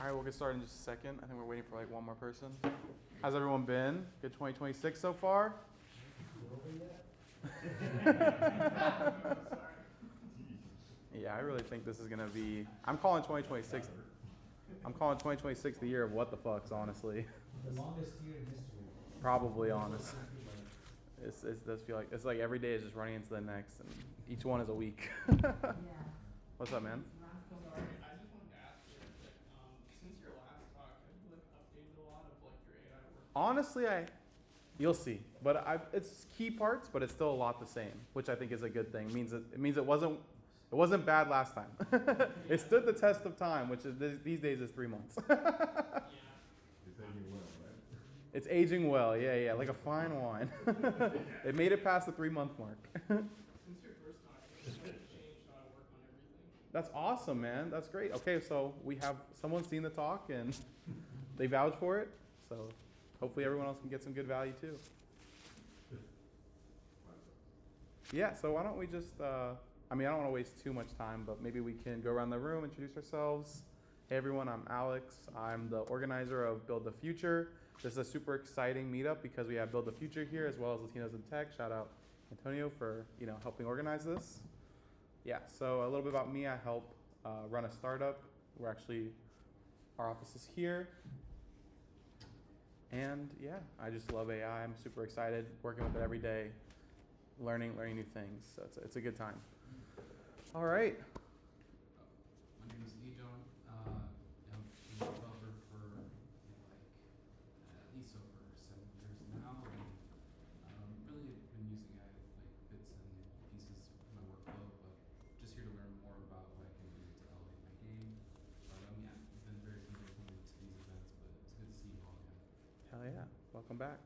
All right, we'll get started in just a second. I think we're waiting for like one more person. How's everyone been? Good 2026 so far? Yeah, I really think this is gonna be. I'm calling 2026. I'm calling 2026 the year of what the fucks, honestly. The longest year in history. Probably, honest. It does feel like it's like every day is just running into the next, and each one is a week. What's up, man? Sorry, I just wanted to ask you, since your last talk, have you updated a lot of your AI work? Honestly, you'll see, but it's key parts, but it's still a lot the same, which I think is a good thing. It means it wasn't bad last time. It stood the test of time, which is these days is 3 months. Yeah. It's aging well, yeah, like a fine wine. It made it past the 3-month mark. Since your first talk, it's kind of changed how I work on everything. That's awesome, man. That's great. Okay, so we have someone seen the talk and they vouched for it. So hopefully everyone else can get some good value too. Yeah, so why don't we just, I don't want to waste too much time, but maybe we can go around the room, introduce ourselves. Hey everyone, I'm Alex. I'm the organizer of Build the Future. This is a super exciting meetup because we have Build the Future here as well as Latinos in Tech. Shout out Antonio for helping organize this. Yeah, so a little bit about me. I help run a startup. Our office is here. And yeah, I just love AI. I'm super excited working with it every day, learning new things. So it's a good time. All right. My name is Ejon. I'm a developer for at least over 7 years now, and really been using AI bits and pieces in my workflow, but just here to learn more about what I can do to elevate my game. I've been very familiar coming to these events, but it's good to see you all again. Hell yeah. Welcome back.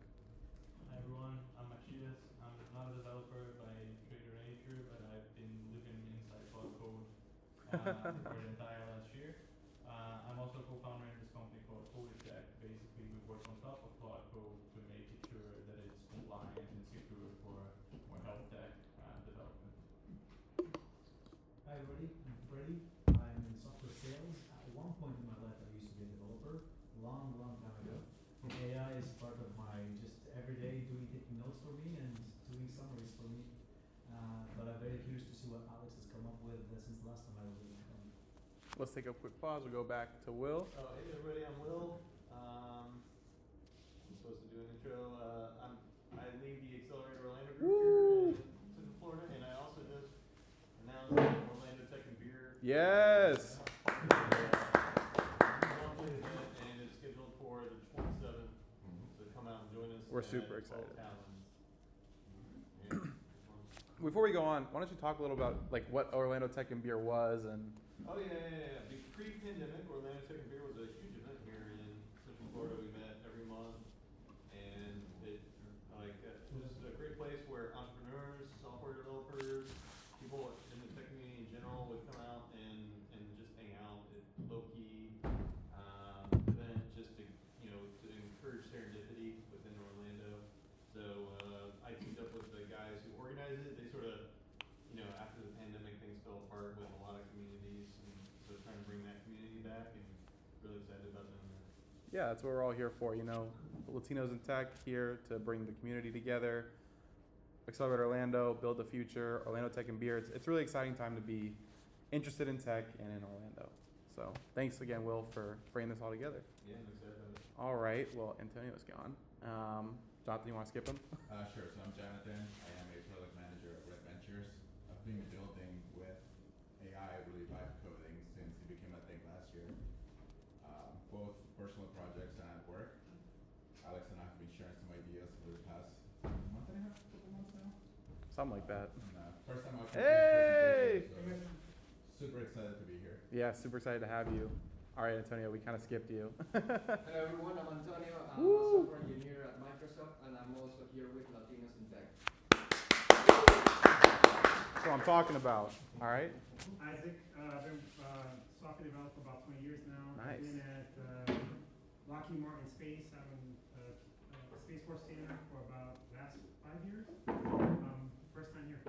Hi everyone, I'm Machias. I'm not a developer by trade or nature, but I've been living inside Cloud Code for the entire last year. I'm also a co-founder in this company called Tech. Basically, we work on top of Cloud Code to make it sure that it's compliant and secure for health tech development. Hi everybody, I'm Freddie. I'm in software sales. At one point in my life I used to be a developer, long time ago. AI is part of my just everyday taking notes for me and doing summaries for me. But I'm very curious to see what Alex has come up with since the last time I was in the company. Let's take a quick pause. We'll go back to Will. Hey everybody, I'm Will. I'm supposed to do an intro. I lead the Accelerator Orlando group here in Central Florida, and I also just announced Orlando Tech and Beer. Yes. And it's scheduled for the 27th. So come out and join us. We're super excited. Yeah. Before we go on, why don't you talk a little about what Orlando Tech and Beer was and. Oh yeah. Pre-pandemic, Orlando Tech and Beer was a huge event here in Central Florida. We met every month, and it was a great place where entrepreneurs, software developers, people in the tech community in general would come out and just hang out. Low key event just to encourage serendipity within Orlando. So I teamed up with the guys who organized it. They sort of after the pandemic, things fell apart with a lot of communities, and so trying to bring that community back, and really excited about doing that. Yeah, that's what we're all here for. Latinos in Tech here to bring the community together. Accelerate Orlando, Build the Future, Orlando Tech and Beer. It's a really exciting time to be interested in tech and in Orlando. So thanks again, Will, for bringing this all together. Yeah, I'm excited about it. All right. Well, Antonio's gone. Jonathan, you want to skip him? Sure. So I'm Jonathan. I am a product manager at Red Ventures. I've been building with AI, really vibe coding, since it became a thing last year. Both personal projects and at work. Alex and I have been sharing some ideas for the past month and a half, couple months now. Something like that. And, first time I've Hey! So super excited to be here. Yeah, super excited to have you. All right, Antonio, we kind of skipped you. Hello everyone, I'm Antonio. I'm Woo! a software engineer at Microsoft, and I'm also here with Latinos in Tech. That's what I'm talking about. All right. Isaac, I've been software developer for about 20 years now. Nice. I've been at Lockheed Martin Space. I'm a Space Force trainer for about the last 5 years. First time here.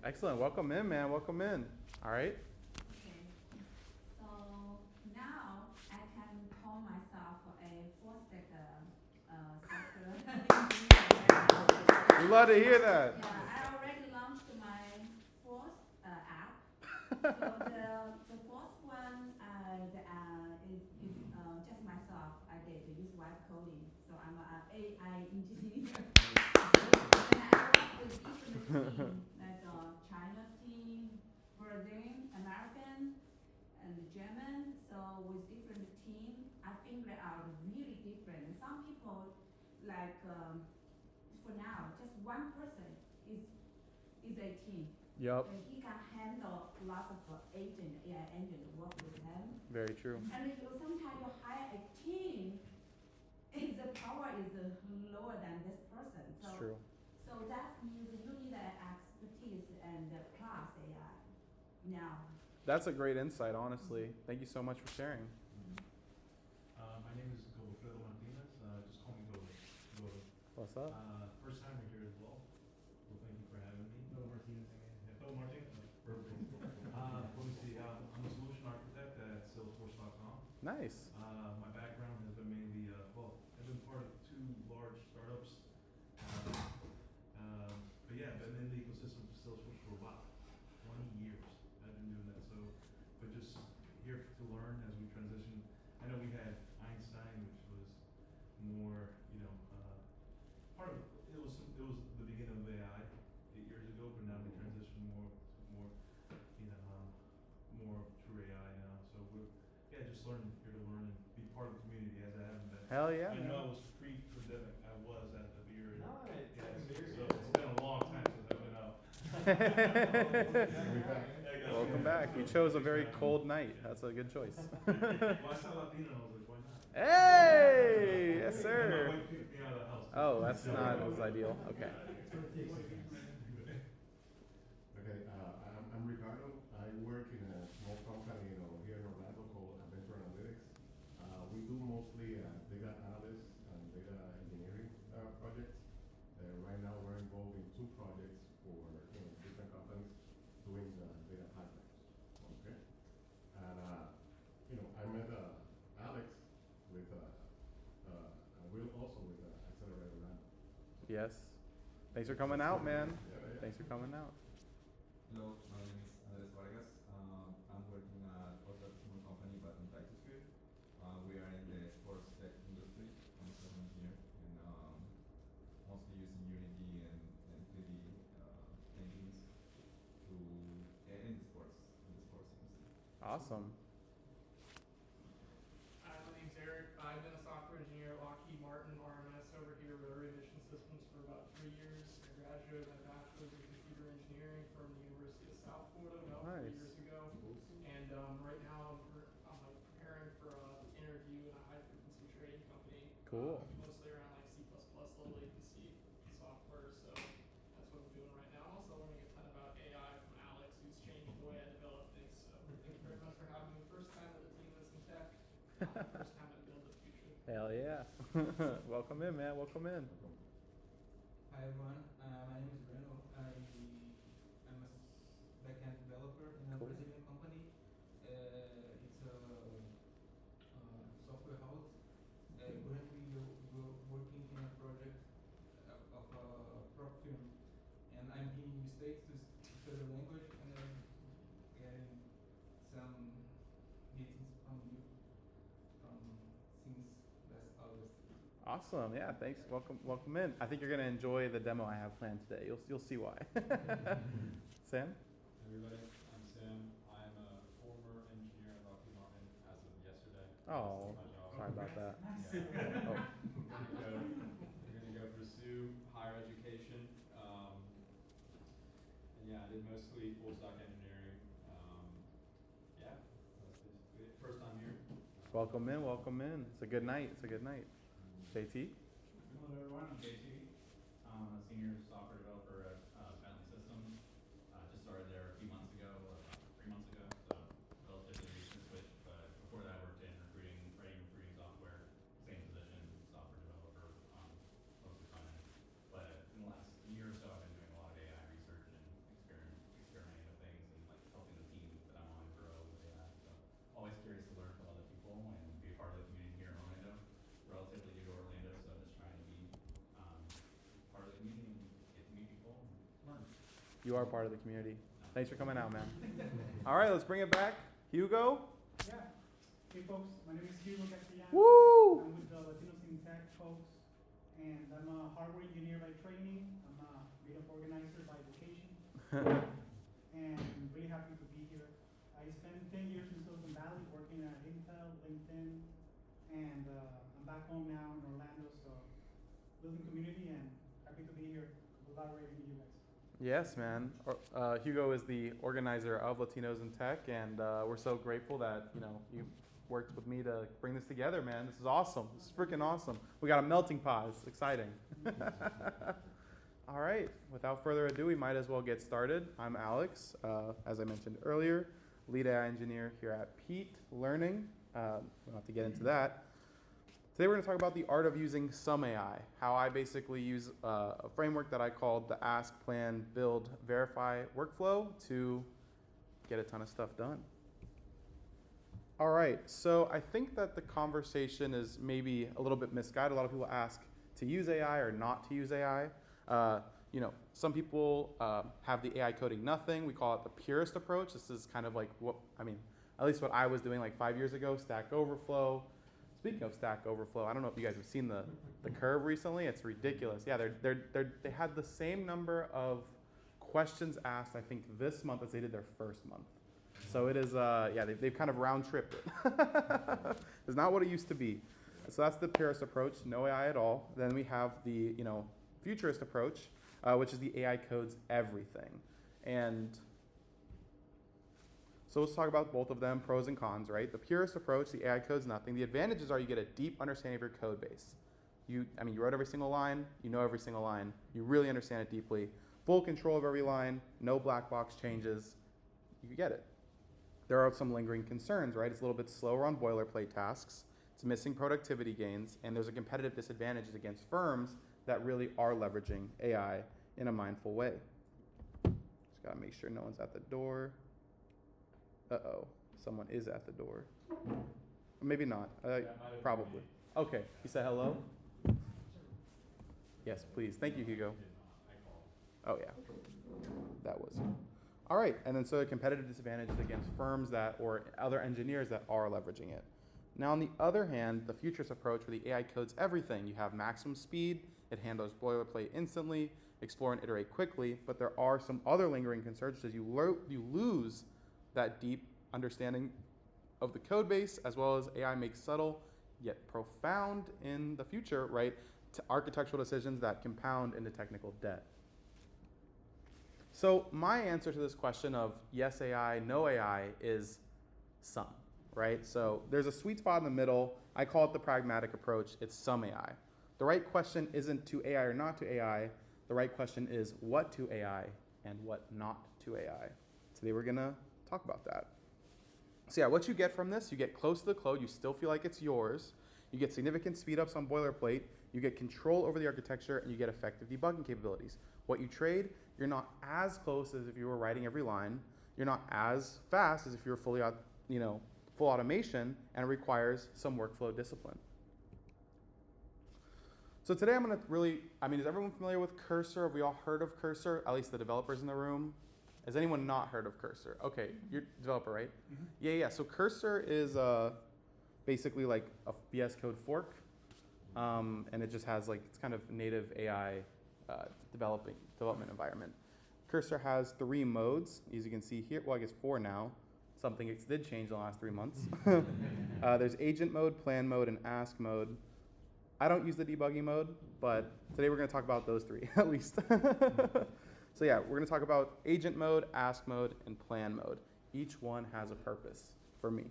Excellent. Welcome in, man. Welcome in. All right. Okay. So now I can We love to hear that. Yeah, I already launched my fourth app. So the fourth one is just myself. I did use web coding. So I'm an AI engineer. And I work with different teams, like China's team, Brazilian, American, and German. So with different team, I think they are really different. Some people like for now, just one person is a team. Yup. And he can handle lots of AI agent work with him. Very true. And sometimes you hire a team, the power is lower than this person. It's true. So that means you need an expertise and plus AI now. That's a great insight, honestly. Thank you so much for sharing. My name is Godofredo Martinez. Just call me Godo. Godo. What's up? First timer here as well. Well, thank you for having me. No Martinez again. Yeah, oh, Martin. Perfect. Let me see. I'm a solution architect at Salesforce.com. Nice. My background has been mainly, I've been part of 2 large startups. But yeah, I've been in the ecosystem for Salesforce for about 20 years. I've been doing that. But just here to learn as we transition. I know we had Einstein, which was more, part of it was the beginning of AI 8 years ago, but now we transition more, more true AI now. So we're just learning here to learn and be part of the community as I haven't been. Hell yeah. I know I was pre-pandemic. I was at the beer. Nice. So it's been a long time since I've been out. Welcome back. You chose a very cold night. That's a good choice. Well, I saw Latino and I was like, why not? Hey, yes And sir. my wife kicked me out of the house. Oh, that's not as ideal. Okay. Okay, I'm Ricardo. I work in a small company here in Orlando called Adventure Analytics. We do mostly data analysis and data engineering projects. Right now we're involved in 2 projects for different companies doing the data pipelines. Okay, and I met Alex with Will also with Accelerator Lab. Yes. Thanks for coming out, man. Thanks for coming out. Hello, my name is Andres Vargas. I'm working at also a small company, but in TypeScript. We are in the sports tech industry. I'm a software engineer, and mostly using Unity and 3D engines to in the sports industry. Awesome. My name's Eric. I've been a software engineer at Lockheed Martin RMS over here, Rotary Mission Systems, for about 3 years. I graduated my bachelor's in computer engineering from the University of South Florida about Nice. 3 years ago. And right now I'm like preparing for an interview in a high frequency trading company. Cool. Mostly around like C++, low latency software. So that's what I'm doing right now. I'm also learning a ton about AI from Alex, who's changing the way I develop things. So thank you very much for having me. First time at the team that's in tech. First time at Build the Future. Hell yeah. Welcome in, man. Welcome in. Hi everyone, my name is Breno. I'm a backend developer in a Cool. Brazilian company. It's a software house. Currently we're working in a project of a prop film, and I'm here in the States to study the language, and I'm getting some meetings from you since last August. Awesome. Yeah, thanks. Welcome in. I think you're going to enjoy the demo I have planned today. You'll see why. Sam? Everybody, I'm Sam. I'm a former engineer at Lockheed Martin as of yesterday. Oh, This is my job. sorry about that. Yeah. Oh. We're gonna go pursue higher education. And yeah, I did mostly full stack engineering. Yeah, that's basically it. First time here. Welcome in. Welcome in. It's a good night. It's a good night. JT? Hello everyone, I'm JT. I'm a senior software developer at Bentley Systems. Just started there a few months ago, about 3 months ago, so relatively recent switch. But before that, I worked in recruiting software, same position, software developer, mostly front end. But in the last year or so, I've been doing a lot of AI research and experimenting with things and like helping the team that I'm on grow with AI. So always curious to learn from other people and be a part of the community here in Orlando. Relatively new to Orlando, so just trying to be part of the community and You are part of the community. Thanks for coming out, man. All right, let's bring it back. Hugo? Yeah. Hey folks, my name is Hugo Castellano. Woo! I'm with the Latinos in Tech folks, and I'm a hardware engineer by training. I'm a meetup organizer by vocation, and really happy to be here. I spent 10 years in Silicon Valley working at Intel, LinkedIn, and I'm back home now in Orlando, so building community and happy to be here collaborating with you guys. Yes, man. Hugo is the organizer of Latinos in Tech, and we're so grateful that you worked with me to bring this together, man. This is awesome. This is freaking awesome. We got a melting pot. It's exciting. All right. Without further ado, we might as well get started. I'm Alex, as I mentioned earlier, lead AI engineer here at Pete Learning. We don't have to get into that. Today we're going to talk about the art of using some AI, how I basically use a framework that I called the Ask, Plan, Build, Verify workflow to get a ton of stuff done. All right, so I think that the conversation is maybe a little bit misguided. A lot of people ask to use AI or not to use AI. Some people have the AI coding nothing. We call it the purist approach. This is kind of like at least what I was doing like 5 years ago, Stack Overflow. Speaking of Stack Overflow, I don't know if you guys have seen the curve recently. It's ridiculous. Yeah, they had the same number of questions asked, I think, this month as they did their first month. So it is, they've kind of round-tripped it. It's not what it used to be. So that's the purist approach, no AI at all. Then we have the, futurist approach, which is the AI codes everything. And so let's talk about both of them, pros and cons, right? The purist approach, the AI codes nothing. The advantages are you get a deep understanding of your code base. You wrote every single line, you know every single line, you really understand it deeply. Full control of every line, no black box changes, you get it. There are some lingering concerns, right? It's a little bit slower on boilerplate tasks, it's missing productivity gains, and there's a competitive disadvantage against firms that really are leveraging AI in a mindful way. Just gotta make sure no one's at the door. Uh-oh, someone is at the door. Maybe not, probably. Okay, he said hello? Yes, please, thank you, Hugo. Oh yeah, that was you. All right, and then so a competitive disadvantage against firms or other engineers that are leveraging it. Now on the other hand, the futurist approach where the AI codes everything, you have maximum speed, it handles boilerplate instantly, explore and iterate quickly, but there are some other lingering concerns as you lose that deep understanding of the code base, as well as AI makes subtle yet profound in the future, right, to architectural decisions that compound into technical debt. So my answer to this question of yes AI, no AI is some, right? So there's a sweet spot in the middle. I call it the pragmatic approach. It's some AI. The right question isn't to AI or not to AI. The right question is what to AI and what not to AI. Today we're gonna talk about that. So yeah, what you get from this, you get close to the code, you still feel like it's yours, you get significant speed ups on boilerplate, you get control over the architecture, and you get effective debugging capabilities. What you trade, you're not as close as if you were writing every line, you're not as fast as if you were full automation, and it requires some workflow discipline. So today I'm gonna is everyone familiar with Cursor? Have we all heard of Cursor? At least the developers in the room. Has anyone not heard of Cursor? Okay, you're a developer, right? Mm-hmm. Yeah. So Cursor is basically like a VS Code fork, and it just has it's kind of native AI development environment. Cursor has 3 modes, as you can see here. Well, I guess 4 now. Something did change in the last 3 months. There's agent mode, plan mode, and ask mode. I don't use the debugging mode, but today we're going to talk about those 3 at least. So yeah, we're going to talk about agent mode, ask mode, and plan mode. Each one has a purpose for me.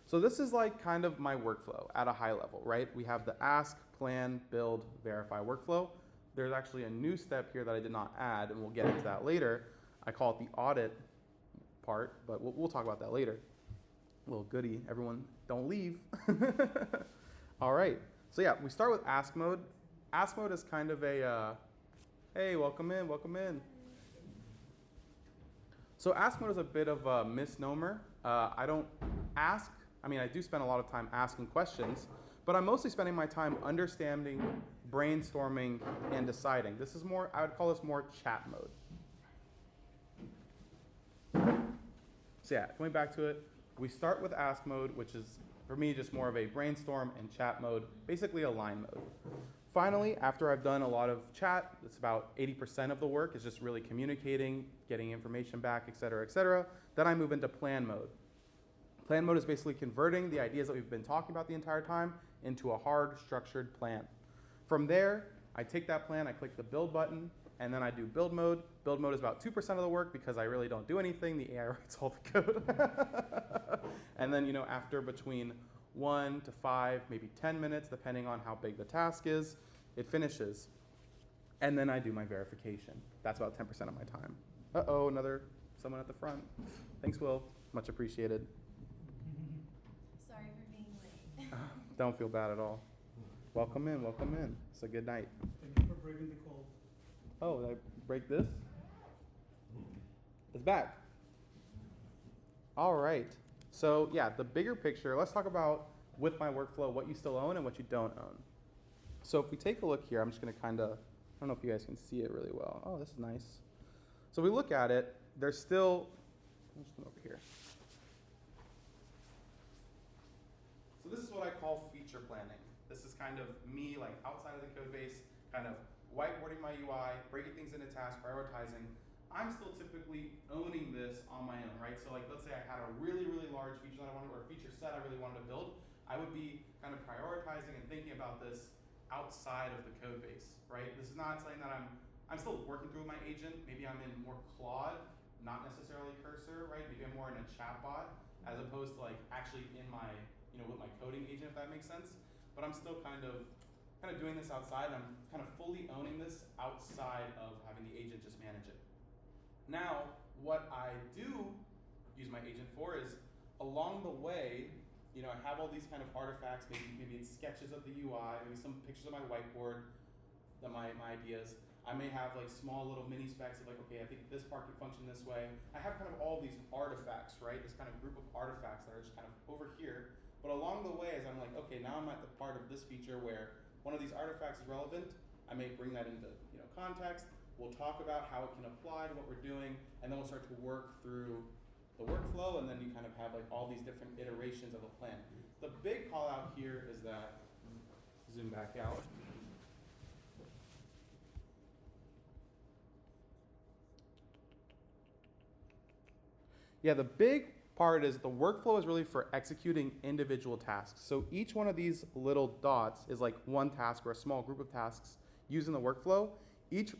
So this is kind of my workflow at a high level, right? We have the ask, plan, build, verify workflow. There's actually a new step here that I did not add, and we'll get into that later. I call it the audit part, but we'll talk about that later. A little goodie, everyone don't leave. All right, so yeah, we start with ask mode. Ask mode is kind of a, hey, welcome in. So ask mode is a bit of a misnomer. I don't ask, I do spend a lot of time asking questions, but I'm mostly spending my time understanding brainstorming and deciding. This is more, I would call this more chat mode. So yeah, coming back to it, we start with ask mode, which is, for me, just more of a brainstorm, and chat mode, basically a line mode. Finally, after I've done a lot of chat, it's about 80% of the work is just really communicating, getting information back, et cetera, then I move into plan mode. Plan mode is basically converting the ideas that we've been talking about the entire time into a hard, structured plan. From there, I take that plan, I click the build button, and then I do build mode. Build mode is about 2% of the work because I really don't do anything. The AI writes all the code. And then, after between 1 to 5, maybe 10 minutes, depending on how big the task is, it finishes. And then I do my verification. That's about 10% of my time. Uh-oh, someone at the front. Thanks, Will. Much appreciated. Sorry for being late. Don't feel bad at all. Welcome in, welcome in. It's a good night. Thank you for braving the cold. Oh, did I break this? It's back. All right. So yeah, the bigger picture, let's talk about with my workflow, what you still own and what you don't own. So if we take a look here, I'm just gonna I don't know if you guys can see it really well. Oh, this is nice. So if we look at it, there's still, let's come over here. So this is what I call feature planning. This is kind of me, like outside of the code base, kind of whiteboarding my UI, breaking things into tasks, prioritizing. I'm still typically owning this on my own, right? So like, let's say I had a really, really large feature that I wanted, or a feature set I really wanted to build. I would be kind of prioritizing and thinking about this outside of the code base, right? This is not something that I'm still working through with my agent. Maybe I'm in more Claude, not necessarily Cursor, right? Maybe I'm more in a chatbot as opposed to like actually in my, with my coding agent, if that makes sense. But I'm still kind of doing this outside, and I'm kind of fully owning this outside of having the agent just manage it. Now, what I do use my agent for is along the way, I have all these kind of artifacts, maybe it's sketches of the UI, maybe some pictures of my whiteboard, my ideas. I may have like small little mini specs of like, okay, I think this part could function this way. I have kind of all these artifacts, right? This kind of group of artifacts that are just kind of over here. But along the way, as I'm like, okay, now I'm at the part of this feature where one of these artifacts is relevant, I may bring that into context. We'll talk about how it can apply to what we're doing, and then we'll start to work through the workflow, and then you kind of have like all these different iterations of a plan. The big call out here is that, zoom back out. Yeah, the big part is the workflow is really for executing individual tasks. So each one of these little dots is like one task or a small group of tasks using the workflow. Each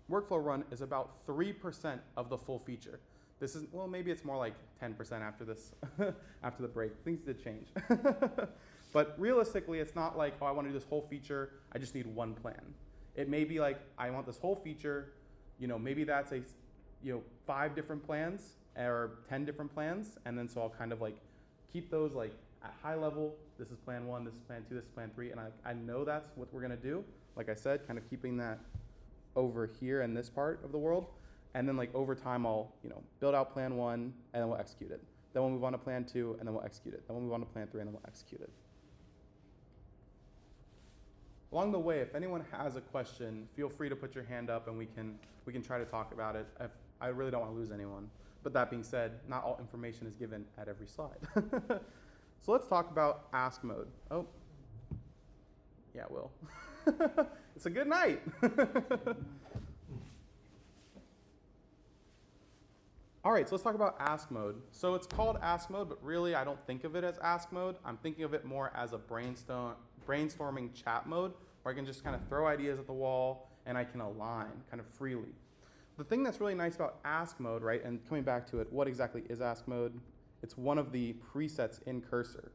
workflow run is about 3% of the full feature. This is, well, maybe it's more like 10% after this, after the break. Things did change. But realistically, it's not like, oh, I want to do this whole feature, I just need one plan. It may be like, I want this whole feature, maybe that's 5 different plans or 10 different plans, and then so I'll kind of like keep those like at high level. This is plan 1, this is plan 2, this is plan 3, and I know that's what we're gonna do. Like I said, kind of keeping that over here in this part of the world, and then like over time I'll build out plan 1, and then we'll execute it. Then we'll move on to plan 2, and then we'll execute it. Then we'll move on to plan 3, and then we'll execute it. Along the way, if anyone has a question, feel free to put your hand up, and we can try to talk about it. I really don't want to lose anyone. But that being said, not all information is given at every slide. So let's talk about ask mode. Oh, yeah, Will. It's a good night. All right, so let's talk about ask mode. So it's called ask mode, but really I don't think of it as ask mode. I'm thinking of it more as a brainstorming chat mode, where I can just kind of throw ideas at the wall and I can align kind of freely. The thing that's really nice about ask mode, right, and coming back to it, what exactly is ask mode? It's one of the presets in Cursor.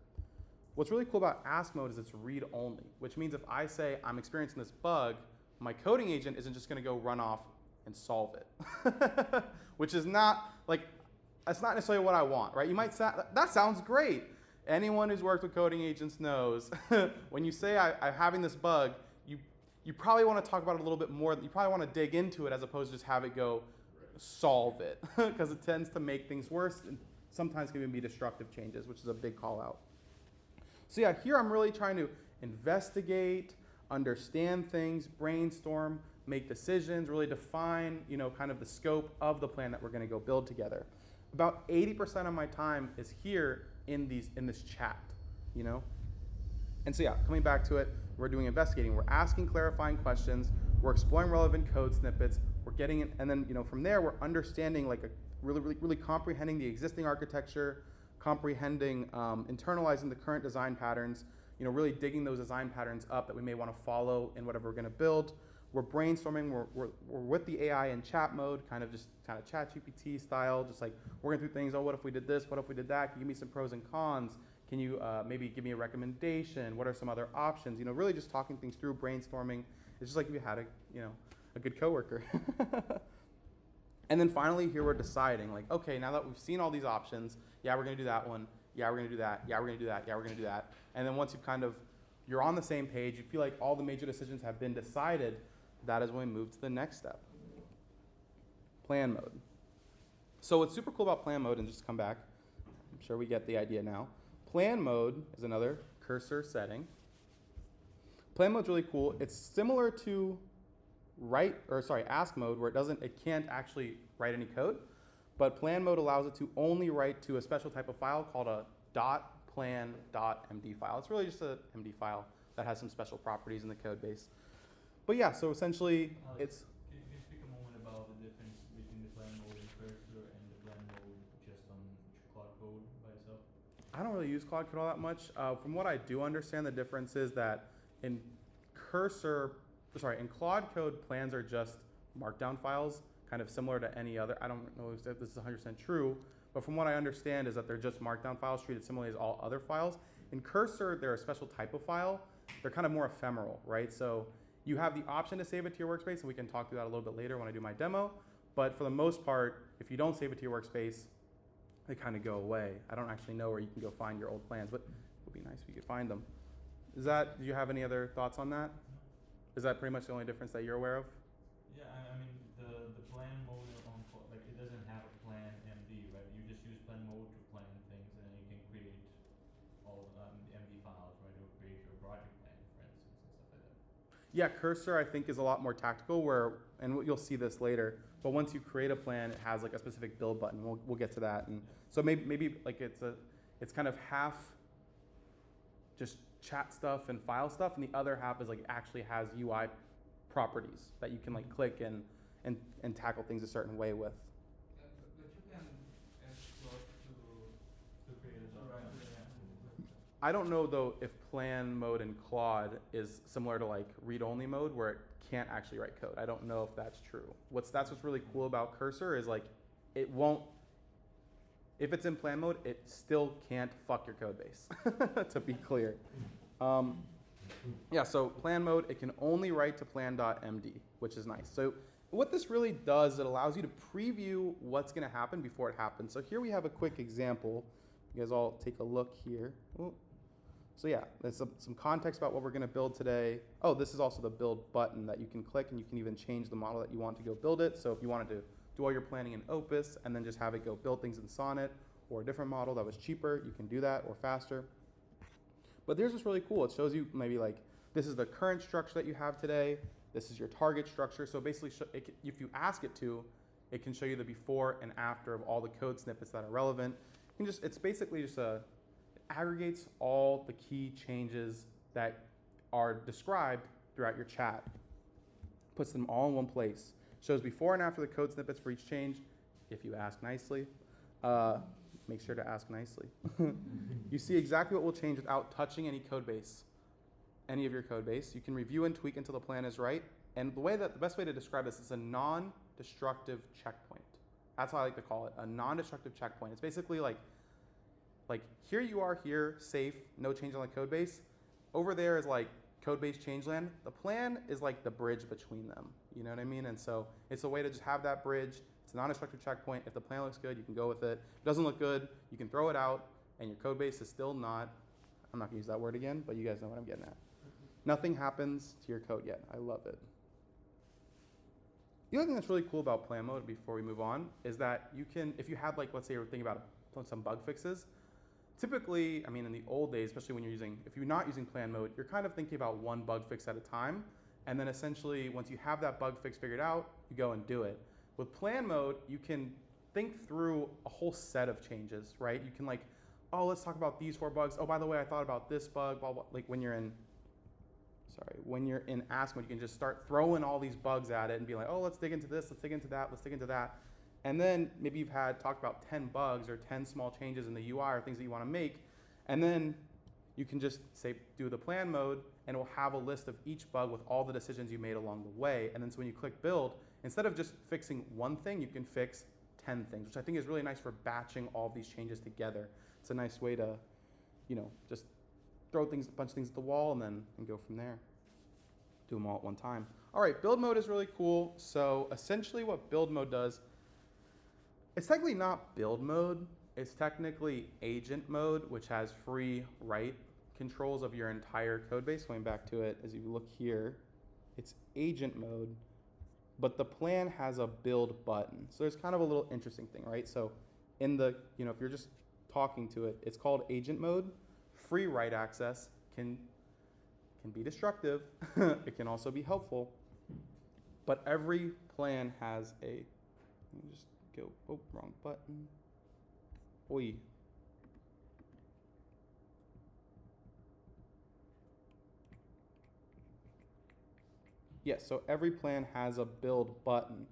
What's really cool about ask mode is it's read only, which means if I say I'm experiencing this bug, my coding agent isn't just gonna go run off and solve it, which is not, that's not necessarily what I want, right? You might say, that sounds great. Anyone who's worked with coding agents knows when you say I'm having this bug, you probably want to talk about it a little bit more. You probably want to dig into it as opposed to just have it go solve it, because it tends to make things worse and sometimes can even be destructive changes, which is a big call out. So yeah, here I'm really trying to investigate. understand things, brainstorm, make decisions, really define, kind of the scope of the plan that we're going to go build together. About 80% of my time is here in this chat, And so yeah, coming back to it, we're doing investigating, we're asking clarifying questions, we're exploring relevant code snippets, we're getting it, and then from there we're understanding, like, really comprehending the existing architecture, comprehending, internalizing the current design patterns, really digging those design patterns up that we may want to follow in whatever we're going to build. We're brainstorming, we're with the AI in chat mode, kind of chat GPT style, just like working through things. Oh, what if we did this? What if we did that? Can you give me some pros and cons? Can you maybe give me a recommendation? What are some other options? Really just talking things through, brainstorming. It's just like if you had a good coworker. And then finally, here we're deciding, like, okay, now that we've seen all these options, yeah, we're gonna do that one, yeah, we're gonna do that, yeah, we're gonna do that, yeah, we're gonna do that. And then once you're on the same page, you feel like all the major decisions have been decided, that is when we move to the next step. Plan mode. So what's super cool about plan mode, and just come back, I'm sure we get the idea now. Plan mode is another cursor setting. Plan mode's really cool. It's similar to ask mode, where it can't actually write any code, but plan mode allows it to only write to a special type of file called a .plan.md file. It's really just a MD file that has some special properties in the code base. But yeah, so essentially Alex, Can you speak a moment about the difference between the plan mode in cursor and the plan mode just on Claude Code by itself? I don't really use Claude Code all that much. From what I do understand, the difference is that in Claude Code, plans are just markdown files, kind of similar to any other. I don't know if this is 100% true, but from what I understand is that they're just markdown files treated similarly as all other files. In Cursor, they're a special type of file. They're kind of more ephemeral, right? So you have the option to save it to your workspace, and we can talk through that a little bit later when I do my demo. But for the most part, if you don't save it to your workspace, they kind of go away. I don't actually know where you can go find your old plans, but it would be nice if you could find them. Do you have any other thoughts on that? Is that pretty much the only difference that you're aware of? Yeah, I mean the plan mode on like it doesn't have a plan MD, right? You just use plan mode to plan things, and then you can create all the MD files, right? To create your project plan, for instance, and stuff like that. Yeah, Cursor I think is a lot more tactical, and you'll see this later. But once you create a plan, it has like a specific build button. We'll get to that, and so maybe like it's kind of half just chat stuff and file stuff, and the other half is like actually has UI properties that you can like click and tackle things a certain way with. But you can ask Claude to create a Yeah. I don't know though if plan mode in Claude is similar to like read-only mode where it can't actually write code. I don't know if that's true. That's what's really cool about Cursor is like it won't. If it's in plan mode, it still can't fuck your code base, to be clear. Yeah, so plan mode, it can only write to plan.md, which is nice. So what this really does, it allows you to preview what's going to happen before it happens. So here we have a quick example. You guys all take a look here. Ooh. So yeah, there's some context about what we're going to build today. Oh, this is also the build button that you can click, and you can even change the model that you want to go build it. So if you wanted to do all your planning in Opus and then just have it go build things in Sonnet, or a different model that was cheaper, you can do that, or faster. But there's what's really cool. It shows you maybe like, this is the current structure that you have today. This is your target structure. So basically, if you ask it to, it can show you the before and after of all the code snippets that are relevant. It's basically just it aggregates all the key changes that are described throughout your chat. Puts them all in one place. Shows before and after the code snippets for each change, if you ask nicely. Make sure to ask nicely. You see exactly what will change without touching any code base, any of your code base. You can review and tweak until the plan is right. And the best way to describe this is a non-destructive checkpoint. That's how I like to call it, a non-destructive checkpoint. It's basically like here you are here, safe, no change on the code base. Over there is like code base changeland. The plan is like the bridge between them. You know what I mean? And so it's a way to just have that bridge. It's a non-destructive checkpoint. If the plan looks good, you can go with it. If it doesn't look good, you can throw it out, and your code base is still not, I'm not gonna use that word again, but you guys know what I'm getting at. Nothing happens to your code yet. I love it. The other thing that's really cool about plan mode before we move on is that you can, if you had like, let's say you're thinking about some bug fixes, typically, I mean, in the old days, especially when if you're not using plan mode, you're kind of thinking about one bug fix at a time. And then essentially, once you have that bug fix figured out, you go and do it. With plan mode, you can think through a whole set of changes, right? You can like, oh, let's talk about these 4 bugs. Oh, by the way, I thought about this bug, blah, blah. Like when you're in ask mode, you can just start throwing all these bugs at it and be like, oh, let's dig into this, let's dig into that, let's dig into that. And then maybe you've talked about 10 bugs or 10 small changes in the UI or things that you want to make. And then you can just say, do the plan mode, and it will have a list of each bug with all the decisions you made along the way. And then so when you click build, instead of just fixing one thing, you can fix 10 things, which I think is really nice for batching all of these changes together. It's a nice way to, just throw a bunch of things at the wall and go from there. Do them all at one time. All right, build mode is really cool. So essentially what build mode does, it's technically not build mode. It's technically agent mode, which has free write controls of your entire code base. Going back to it, as you look here, it's agent mode, but the plan has a build button. So there's kind of a little interesting thing, right? So in the, if you're just talking to it, it's called agent mode. Free write access can be destructive. It can also be helpful. But every plan has let me just go, oh, wrong button. Oi. Yes, so every plan has a build button.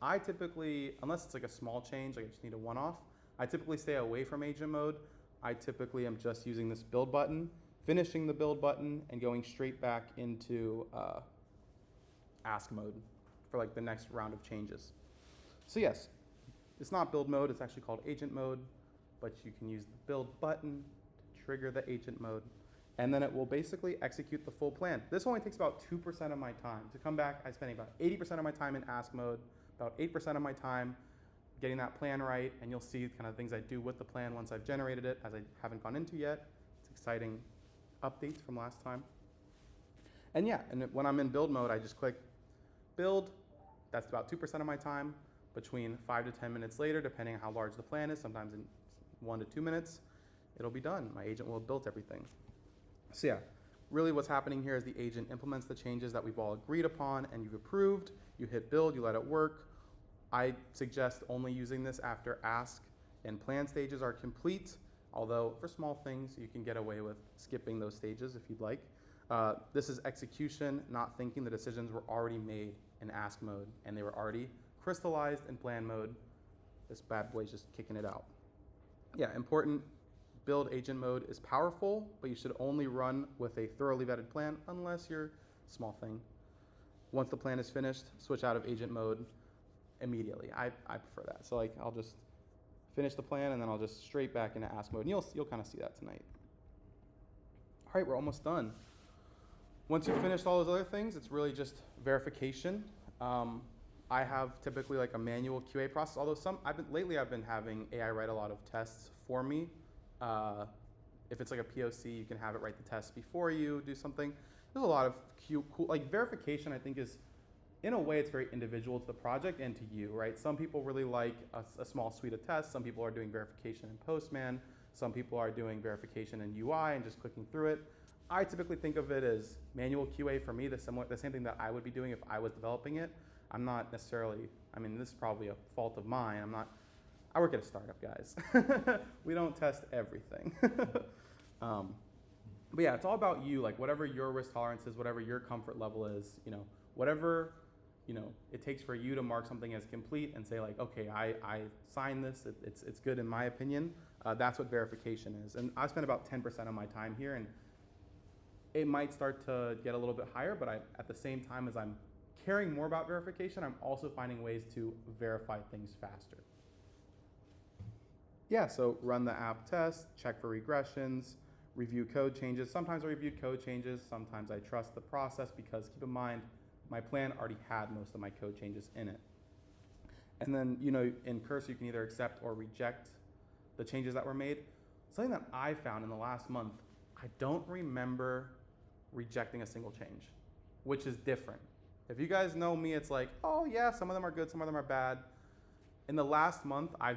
I typically, unless it's like a small change, like I just need a one-off, I typically stay away from agent mode. I typically am just using this build button, finishing the build button, and going straight back into ask mode for like the next round of changes. So yes, it's not build mode, it's actually called agent mode, but you can use the build button to trigger the agent mode, and then it will basically execute the full plan. This only takes about 2% of my time. To come back, I'm spending about 80% of my time in ask mode, about 8% of my time getting that plan right, and you'll see kind of things I do with the plan once I've generated it, as I haven't gone into yet. It's exciting updates from last time. And yeah, and when I'm in build mode, I just click build. That's about 2% of my time. Between 5 to 10 minutes later, depending on how large the plan is, sometimes in 1 to 2 minutes, it'll be done. My agent will have built everything. So yeah, really what's happening here is the agent implements the changes that we've all agreed upon and you've approved. You hit build, you let it work. I suggest only using this after ask and plan stages are complete, although for small things, you can get away with skipping those stages if you'd like. This is execution, not thinking. The decisions were already made in ask mode, and they were already crystallized in plan mode. This bad boy's just kicking it out. Yeah, important, build agent mode is powerful, but you should only run with a thoroughly vetted plan unless you're small thing. Once the plan is finished, switch out of agent mode immediately. I prefer that. So like I'll just finish the plan and then I'll just straight back into ask mode, and you'll kind of see that tonight. All right, we're almost done. Once you've finished all those other things, it's really just verification. I have typically like a manual QA process, although lately I've been having AI write a lot of tests for me. If it's like a POC, you can have it write the tests before you do something. There's a lot of cool, like verification I think is, in a way, it's very individual to the project and to you, right? Some people really like a small suite of tests. Some people are doing verification in Postman. Some people are doing verification in UI and just clicking through it. I typically think of it as manual QA for me, the same thing that I would be doing if I was developing it. I'm not necessarily, this is probably a fault of mine. I work at a startup, guys. We don't test everything. But yeah, it's all about you, like whatever your risk tolerance is, whatever your comfort level is, whatever, it takes for you to mark something as complete and say like, okay, I signed this, it's good in my opinion. That's what verification is. And I spend about 10% of my time here, and it might start to get a little bit higher, but at the same time as I'm caring more about verification, I'm also finding ways to verify things faster. Yeah, so run the app test, check for regressions, review code changes. Sometimes I review code changes, sometimes I trust the process because keep in mind, my plan already had most of my code changes in it. And then, in Cursor, you can either accept or reject the changes that were made. Something that I found in the last month, I don't remember rejecting a single change, which is different. If you guys know me, it's like, oh yeah, some of them are good, some of them are bad. In the last month, I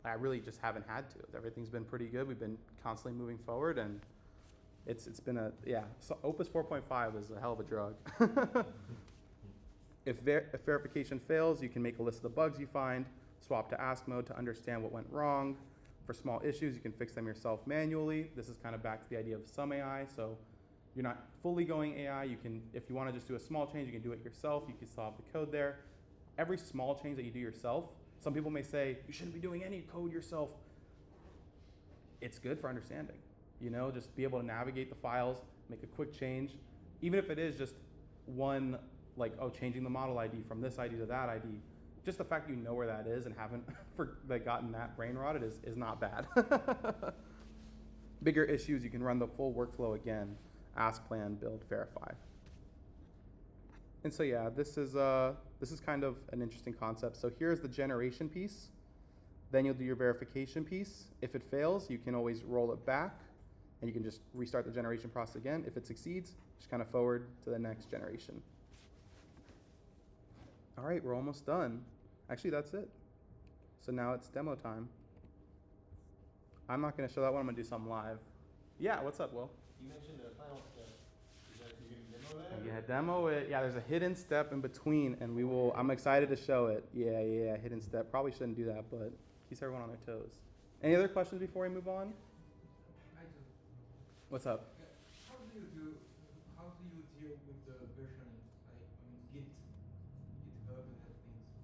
I really just haven't had to. Everything's been pretty good. We've been constantly moving forward, and it's been so Opus 4.5 is a hell of a drug. If verification fails, you can make a list of the bugs you find, swap to ask mode to understand what went wrong. For small issues, you can fix them yourself manually. This is kind of back to the idea of some AI. So you're not fully going AI. You can, if you want to just do a small change, you can do it yourself. You can still have the code there. Every small change that you do yourself, some people may say, you shouldn't be doing any code yourself. It's good for understanding. Just be able to navigate the files, make a quick change. Even if it is just one, changing the model ID from this ID to that ID. Just the fact that you know where that is and haven't gotten that brain rotted is not bad. Bigger issues, you can run the full workflow again. Ask, plan, build, verify. And so yeah, this is kind of an interesting concept. So here's the generation piece. Then you'll do your verification piece. If it fails, you can always roll it back and you can just restart the generation process again. If it succeeds, just kind of forward to the next generation. All right, we're almost done. Actually, that's it. So now it's demo time. I'm not gonna show that one, I'm gonna do something live. Yeah, what's up, Will? You mentioned the final step. Is that you can demo that? Yeah, demo it. Yeah, there's a hidden step in between, and I'm excited to show it. Yeah, hidden step. Probably shouldn't do that, but keeps everyone on their toes. Any other questions before we move on? I do. What's up? How do you deal with the versioning? GitHub and that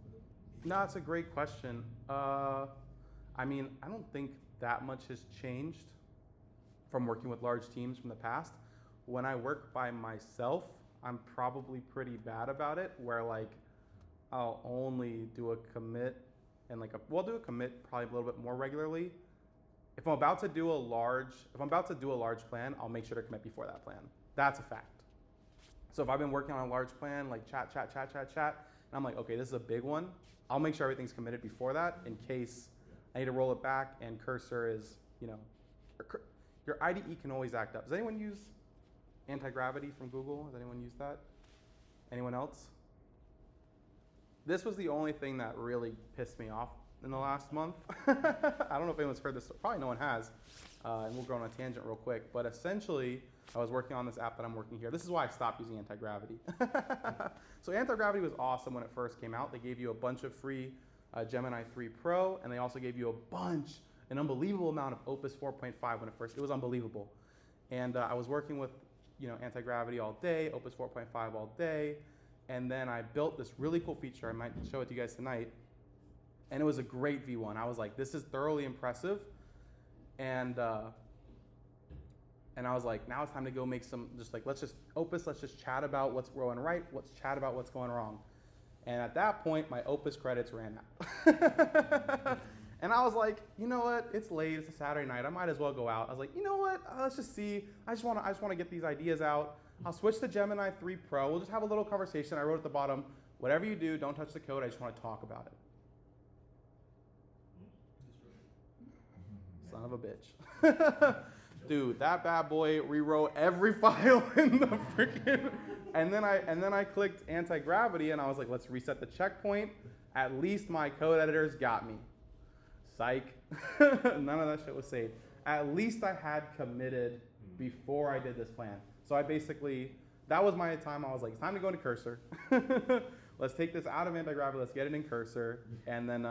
things. No, it's a great question. I don't think that much has changed from working with large teams from the past. When I work by myself, I'm probably pretty bad about it, where I'll only do a commit and we'll do a commit probably a little bit more regularly. If I'm about to do a large plan, I'll make sure to commit before that plan. That's a fact. So if I've been working on a large plan, chat, and I'm like, okay, this is a big one, I'll make sure everything's committed before that in case I need to roll it back and cursor is, your IDE can always act up. Does anyone use anti-gravity from Google? Has anyone used that? Anyone else? This was the only thing that really pissed me off in the last month. I don't know if anyone's heard this. Probably no one has. And we'll go on a tangent real quick. But essentially, I was working on this app that I'm working here. This is why I stopped using anti-gravity. So anti-gravity was awesome when it first came out. They gave you a bunch of free Gemini 3 Pro, and they also gave you an unbelievable amount of Opus 4.5 when it was unbelievable. And I was working with anti-gravity all day, Opus 4.5 all day, and then I built this really cool feature. I might show it to you guys tonight. And it was a great V1. I was like, this is thoroughly impressive. And I was like, now it's time to go make some, let's just chat about what's going right, let's chat about what's going wrong. And at that point, my Opus credits ran out. And I was like, you know what, it's late, it's a Saturday night, I might as well go out. I was like, you know what, let's just see, I just want to get these ideas out. I'll switch to Gemini 3 Pro, we'll just have a little conversation. I wrote at the bottom, whatever you do, don't touch the code, I just want to talk about it. Son of a bitch. Dude, that bad boy rewrote every file in the freaking, and then I clicked anti-gravity and I was like, let's reset the checkpoint. At least my code editors got me. Psych. None of that shit was saved. At least I had committed before I did this plan. So that was my time. I was like, it's time to go into cursor. Let's take this out of anti-gravity, let's get it in cursor. And then,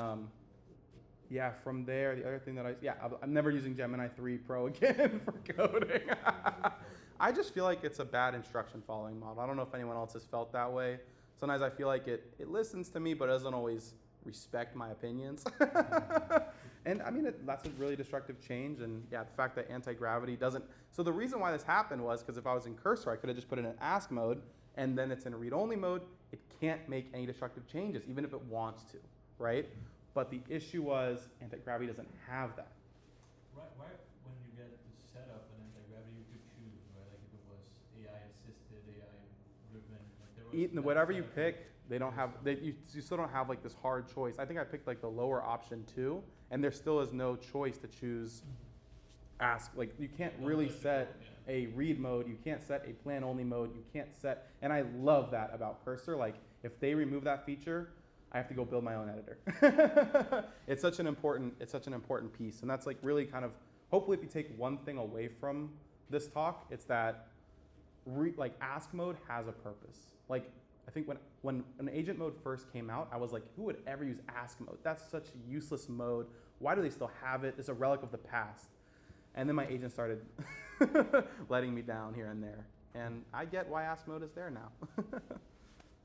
from there, the other thing I'm never using Gemini 3 Pro again for coding. I just feel like it's a bad instruction following model. I don't know if anyone else has felt that way. Sometimes I feel like it listens to me, but doesn't always respect my opinions. And that's a really destructive change. And the fact that anti-gravity doesn't. So the reason why this happened was because if I was in cursor, I could have just put it in ask mode, and then it's in read-only mode. It can't make any destructive changes, even if it wants to, right? But the issue was anti-gravity doesn't have that. Why when you get to set up an anti-gravity, you could choose, right? Like if it was AI assisted, AI driven, Whatever you pick, they don't have. You still don't have this hard choice. I think I picked the lower option too, and there still is no choice to choose. Ask you can't really set a read mode. You can't set a plan only mode. You can't set, and I love that about cursor. If they remove that feature, I have to go build my own editor. It's such an important piece. And that's like really kind of, hopefully if you take one thing away from this talk, it's that like ask mode has a purpose. Like I think when an agent mode first came out, I was like, who would ever use ask mode? That's such a useless mode. Why do they still have it? It's a relic of the past. And then my agent started letting me down here and there. And I get why ask mode is there now.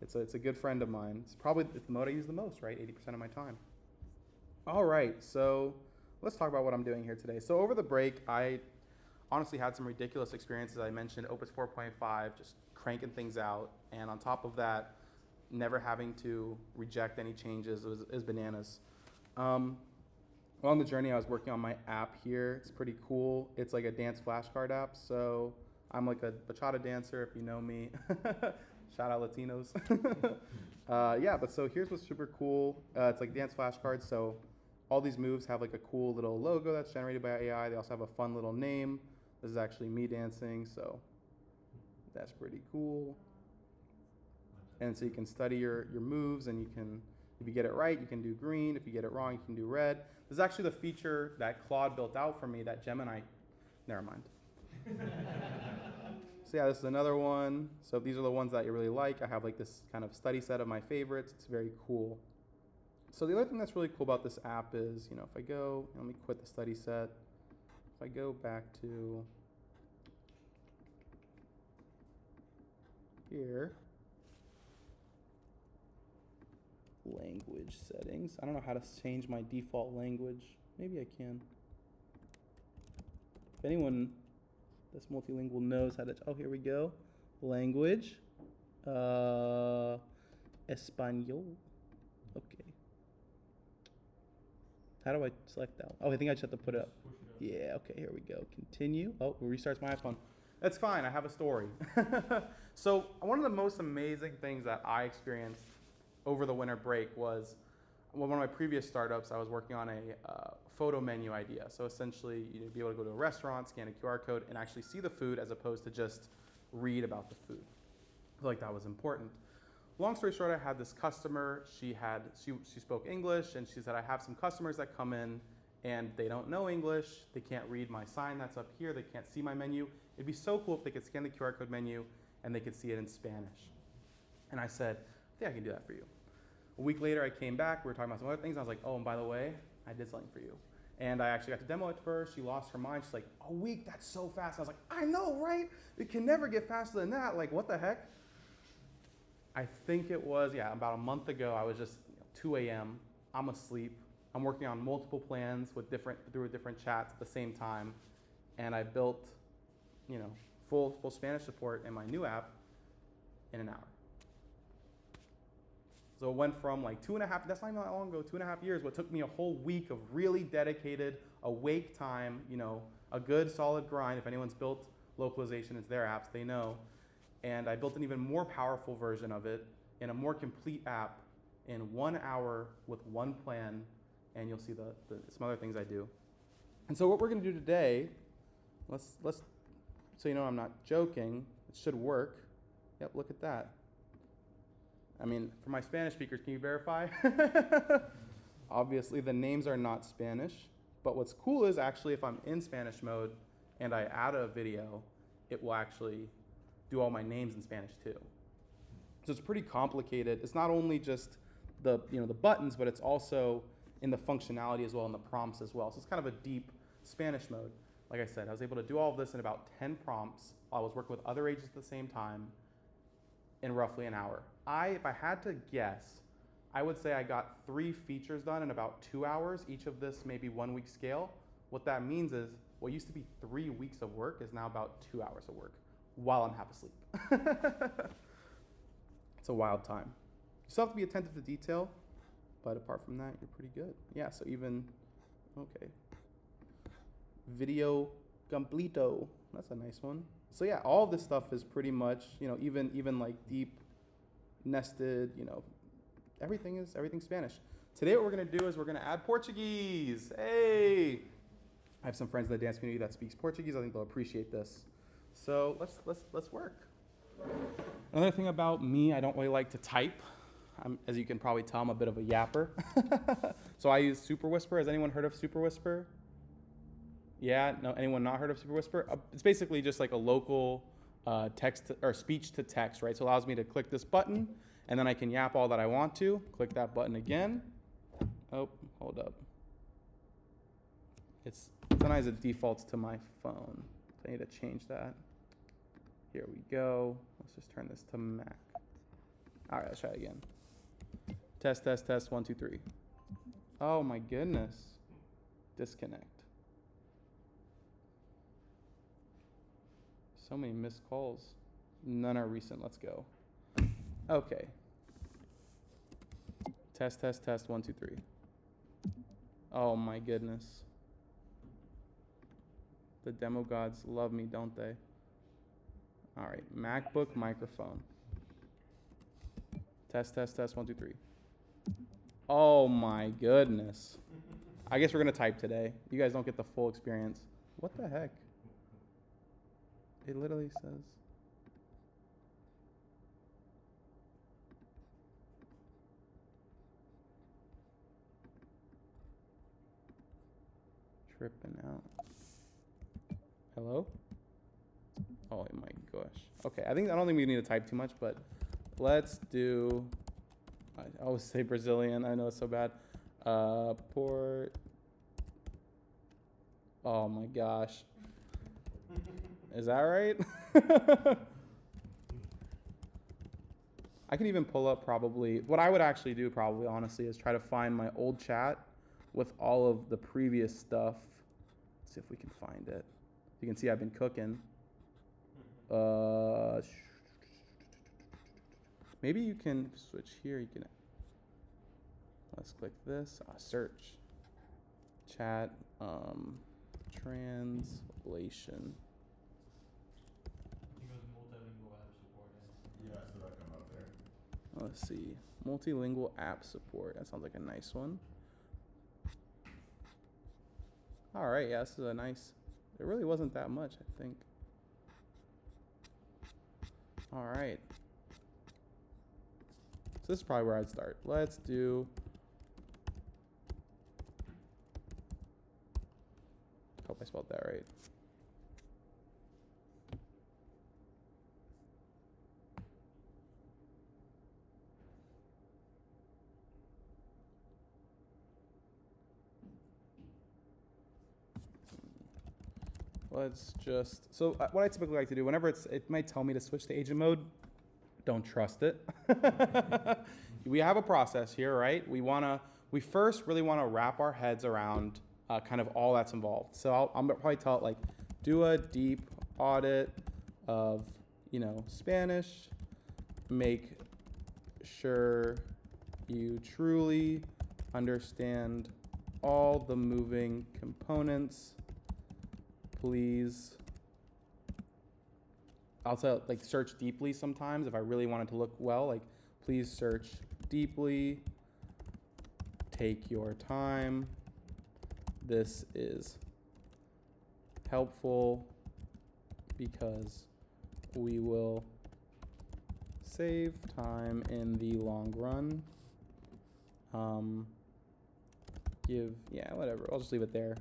It's a good friend of mine. It's probably the mode I use the most, right? 80% of my time. All right, so let's talk about what I'm doing here today. So over the break, I honestly had some ridiculous experiences. I mentioned Opus 4.5, just cranking things out. And on top of that, never having to reject any changes is bananas. Along the journey, I was working on my app here. It's pretty cool. It's like a dance flashcard app. So I'm like a bachata dancer, if you know me. Shout out Latinos. Yeah, but so here's what's super cool. It's like dance flashcards. So all these moves have like a cool little logo that's generated by AI. They also have a fun little name. This is actually me dancing, so that's pretty cool. And so you can study your moves, and you can, if you get it right, you can do green. If you get it wrong, you can do red. This is actually the feature that Claude built out for me that Gemini, never mind. So yeah, this is another one. So these are the ones that you really like. I have like this kind of study set of my favorites. It's very cool. So the other thing that's really cool about this app is, if I go, let me quit the study set. If I go back to here, language settings. I don't know how to change my default language. Maybe I can. If anyone that's multilingual knows how to, oh, here we go. Language, Espanol. Okay. How do I select that? Oh, I think I just have to put it up. Yeah, okay, here we go. Continue. Oh, it restarts my iPhone. That's fine, I have a story. So one of the most amazing things that I experienced over the winter break was one of my previous startups. I was working on a photo menu idea. So essentially, you'd be able to go to a restaurant, scan a QR code, and actually see the food as opposed to just read about the food. I feel like that was important. Long story short, I had this customer. She spoke English, and she said, I have some customers that come in and they don't know English. They can't read my sign that's up here. They can't see my menu. It'd be so cool if they could scan the QR code menu and they could see it in Spanish. And I said, I think I can do that for you. A week later, I came back. We were talking about some other things. I was like, oh, and by the way, I did something for you. And I actually got to demo it for her. She lost her mind. She's like, a week? That's so fast. I was like, I know, right? It can never get faster than that. Like, what the heck? I think it was, about a month ago. I was just 2 a.m. I'm asleep. I'm working on multiple plans through different chats at the same time. And I built, full Spanish support in my new app in an hour. So it went from like 2.5, that's not even that long ago, 2.5 years, what took me a whole week of really dedicated, awake time, a good solid grind. If anyone's built localization into their apps, they know. And I built an even more powerful version of it in a more complete app in 1 hour with one plan, and you'll see some other things I do. And so what we're gonna do today, let's so I'm not joking, it should work. Yep, look at that. I mean, for my Spanish speakers, can you verify? Obviously, the names are not Spanish, but what's cool is actually if I'm in Spanish mode and I add a video, it will actually do all my names in Spanish too. So it's pretty complicated. It's not only just the buttons, but it's also in the functionality as well, and the prompts as well. So it's kind of a deep Spanish mode. Like I said, I was able to do all of this in about 10 prompts. I was working with other agents at the same time in roughly an hour. If I had to guess, I would say I got 3 features done in about 2 hours, each of this maybe 1 week scale. What that means is what used to be 3 weeks of work is now about 2 hours of work while I'm half asleep. It's a wild time. You still have to be attentive to detail, but apart from that, you're pretty good. Yeah, so even, okay. Video completo, that's a nice one. So yeah, all of this stuff is pretty much, even like deep, nested, everything's Spanish. Today what we're gonna do is we're gonna add Portuguese. Hey! I have some friends in the dance community that speaks Portuguese. I think they'll appreciate this. So let's work. Another thing about me, I don't really like to type. as you can probably tell, I'm a bit of a yapper. So I use Super Whisper. Has anyone heard of Super Whisper? Yeah, no, anyone not heard of Super Whisper? It's basically just like a local or speech to text, right? So it allows me to click this button, and then I can yap all that I want to. Click that button again. Oh, hold up. Sometimes it defaults to my phone. So I need to change that. Here we go. Let's just turn this to Mac. All right, let's try it again. Test, test, test, 1, 2, 3. Oh my goodness. Disconnect. So many missed calls. None are recent. Let's go. Okay. Test, test, test, 1, 2, 3. Oh my goodness. The demo gods love me, don't they? All right, MacBook microphone. Test, test, test, 1, 2, 3. Oh my goodness. I guess we're gonna type today. You guys don't get the full experience. What the heck? It literally says. Tripping out. Hello? Oh my gosh. Okay, I don't think we need to type too much, but let's do. I always say Brazilian. I know it's so bad. Port. Oh my gosh. Is that right? I can even pull up probably. What I would actually do probably honestly is try to find my old chat with all of the previous stuff. Let's see if we can find it. You can see I've been cooking. Maybe you can switch here. You can. Let's click this. Search. Chat. Translation. I think it was multilingual app support. Yeah, so that come up there. Let's see. Multilingual app support. That sounds like a nice one. All right. Yeah, this is a nice. It really wasn't that much, I think. All right. So this is probably where I'd start. Let's do. Hope I spelled that right. Let's just, so what I typically like to do, whenever it might tell me to switch to agent mode, don't trust it. We have a process here, right? We first really want to wrap our heads around kind of all that's involved. So I'm probably tell it like, do a deep audit of, Spanish, make sure you truly understand all the moving components. Please. I'll tell like search deeply sometimes if I really want it to look well. Like, please search deeply. Take your time. This is helpful because we will save time in the long run. Whatever. I'll just leave it there.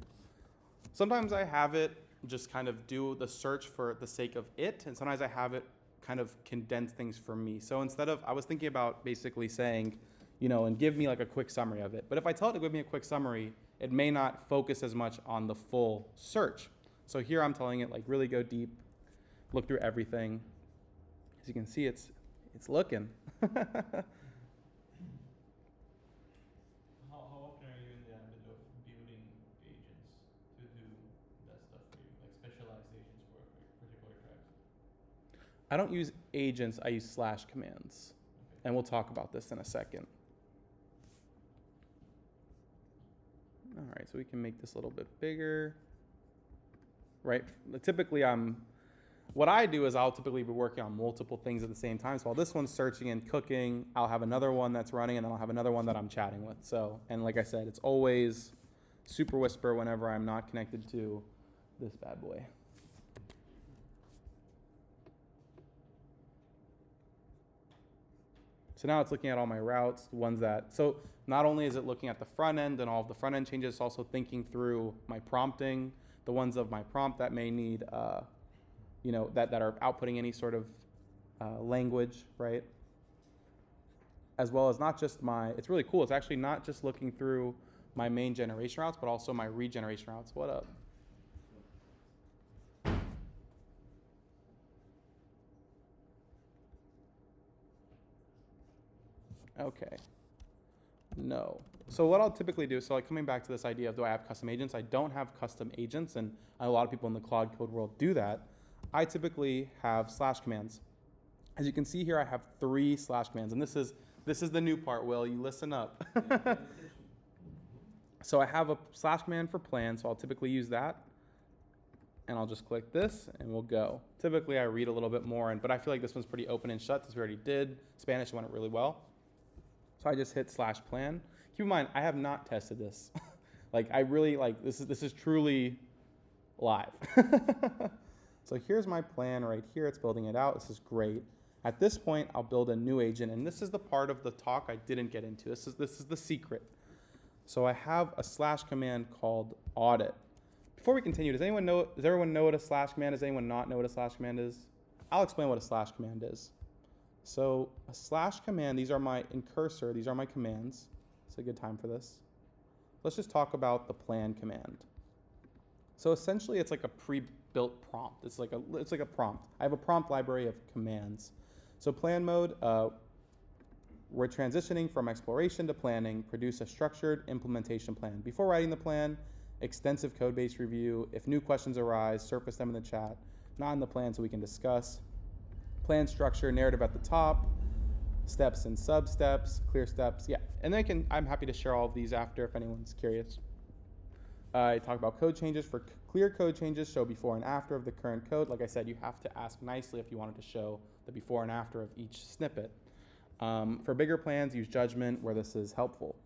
Sometimes I have it just kind of do the search for the sake of it, and sometimes I have it kind of condense things for me. So instead of, I was thinking about basically saying, and give me like a quick summary of it. But if I tell it to give me a quick summary, it may not focus as much on the full search. So here I'm telling it like really go deep, look through everything. As you can see, it's looking. How often are you in the habit of building agents to do that stuff for you, like specialized agents for particular tribes? I don't use agents, I use / commands. Okay. And we'll talk about this in a second. All right, so we can make this a little bit bigger. Right, typically what I do is I'll typically be working on multiple things at the same time. So while this one's searching and cooking, I'll have another one that's running, and then I'll have another one that I'm chatting with. So, and like I said, it's always Super Whisper whenever I'm not connected to this bad boy. So now it's looking at all my routes, the ones that, so not only is it looking at the front end and all of the front end changes, it's also thinking through my prompting, the ones of my prompt that may need, that are outputting any sort of language, right? As well as not just it's really cool, it's actually not just looking through my main generation routes, but also my regeneration routes. What up? Okay. No. So what I'll typically do, so like coming back to this idea of do I have custom agents? I don't have custom agents, and a lot of people in the Claude Code world do that. I typically have slash commands. As you can see here, I have 3 slash commands, and this is the new part, Will. You listen up. So I have a slash command for plan, so I'll typically use that. And I'll just click this, and we'll go. Typically, I read a little bit more, but I feel like this one's pretty open and shut, since we already did. Spanish went really well. So I just hit slash plan. Keep in mind, I have not tested this. Like, I really, this is truly live. So here's my plan right here. It's building it out. This is great. At this point, I'll build a new agent, and this is the part of the talk I didn't get into. This is the secret. So I have a slash command called audit. Before we continue, does everyone know what a slash command is? Does anyone not know what a slash command is? I'll explain what a slash command is. So a slash command, these are my in cursor, these are my commands. It's a good time for this. Let's just talk about the plan command. So essentially it's like a pre-built prompt. It's like a prompt. I have a prompt library of commands. So plan mode, we're transitioning from exploration to planning, produce a structured implementation plan. Before writing the plan, extensive code base review. If new questions arise, surface them in the chat. Not in the plan so we can discuss. Plan structure, narrative at the top, steps and sub-steps, clear steps. Yeah, and then I'm happy to share all of these after if anyone's curious. I talk about code changes. For clear code changes, show before and after of the current code. Like I said, you have to ask nicely if you wanted to show the before and after of each snippet. For bigger plans, use judgment where this is helpful.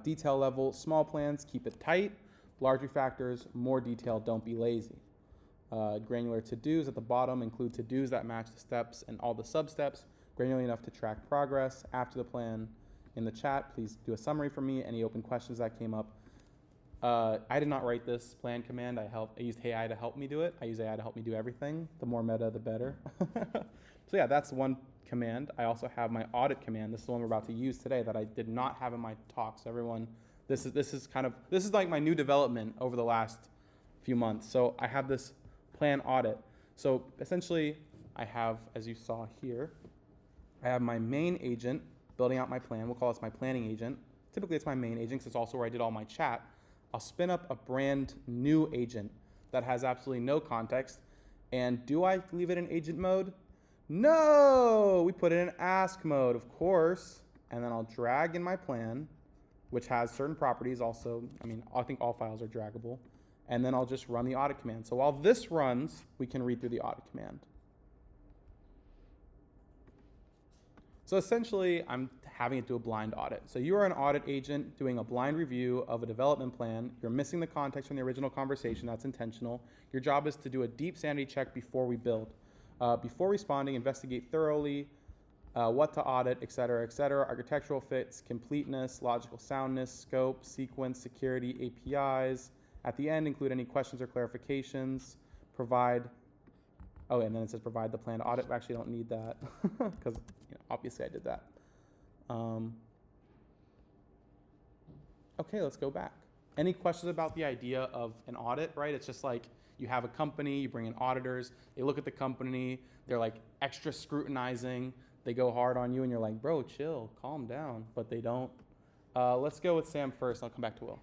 Detail level, small plans, keep it tight. Large refactors, more detail, don't be lazy. Granular to-dos at the bottom include to-dos that match the steps and all the sub-steps, granular enough to track progress. After the plan in the chat, please do a summary for me, any open questions that came up. I did not write this plan command. I used AI to help me do it. I use AI to help me do everything. The more meta, the better. So yeah, that's one command. I also have my audit command. This is the one we're about to use today that I did not have in my talk. So everyone, this is like my new development over the last few months. So I have this plan audit. So essentially I have, as you saw here, I have my main agent building out my plan. We'll call this my planning agent. Typically it's my main agent because it's also where I did all my chat. I'll spin up a brand new agent that has absolutely no context. And do I leave it in agent mode? No, we put it in ask mode, of course. And then I'll drag in my plan, which has certain properties also. I think all files are draggable. And then I'll just run the audit command. So while this runs, we can read through the audit command. So essentially, I'm having it do a blind audit. So you are an audit agent doing a blind review of a development plan. You're missing the context from the original conversation. That's intentional. Your job is to do a deep sanity check before we build. Before responding, investigate thoroughly what to audit, et cetera, architectural fits, completeness, logical soundness, scope, sequence, security, APIs. At the end, include any questions or clarifications. And then it says provide the plan to audit. We actually don't need that because obviously I did that. Okay, let's go back. Any questions about the idea of an audit, right? It's just like you have a company, you bring in auditors, they look at the company, they're like extra scrutinizing, they go hard on you and you're like, bro, chill, calm down, but they don't. Let's go with Sam first, I'll come back to Will.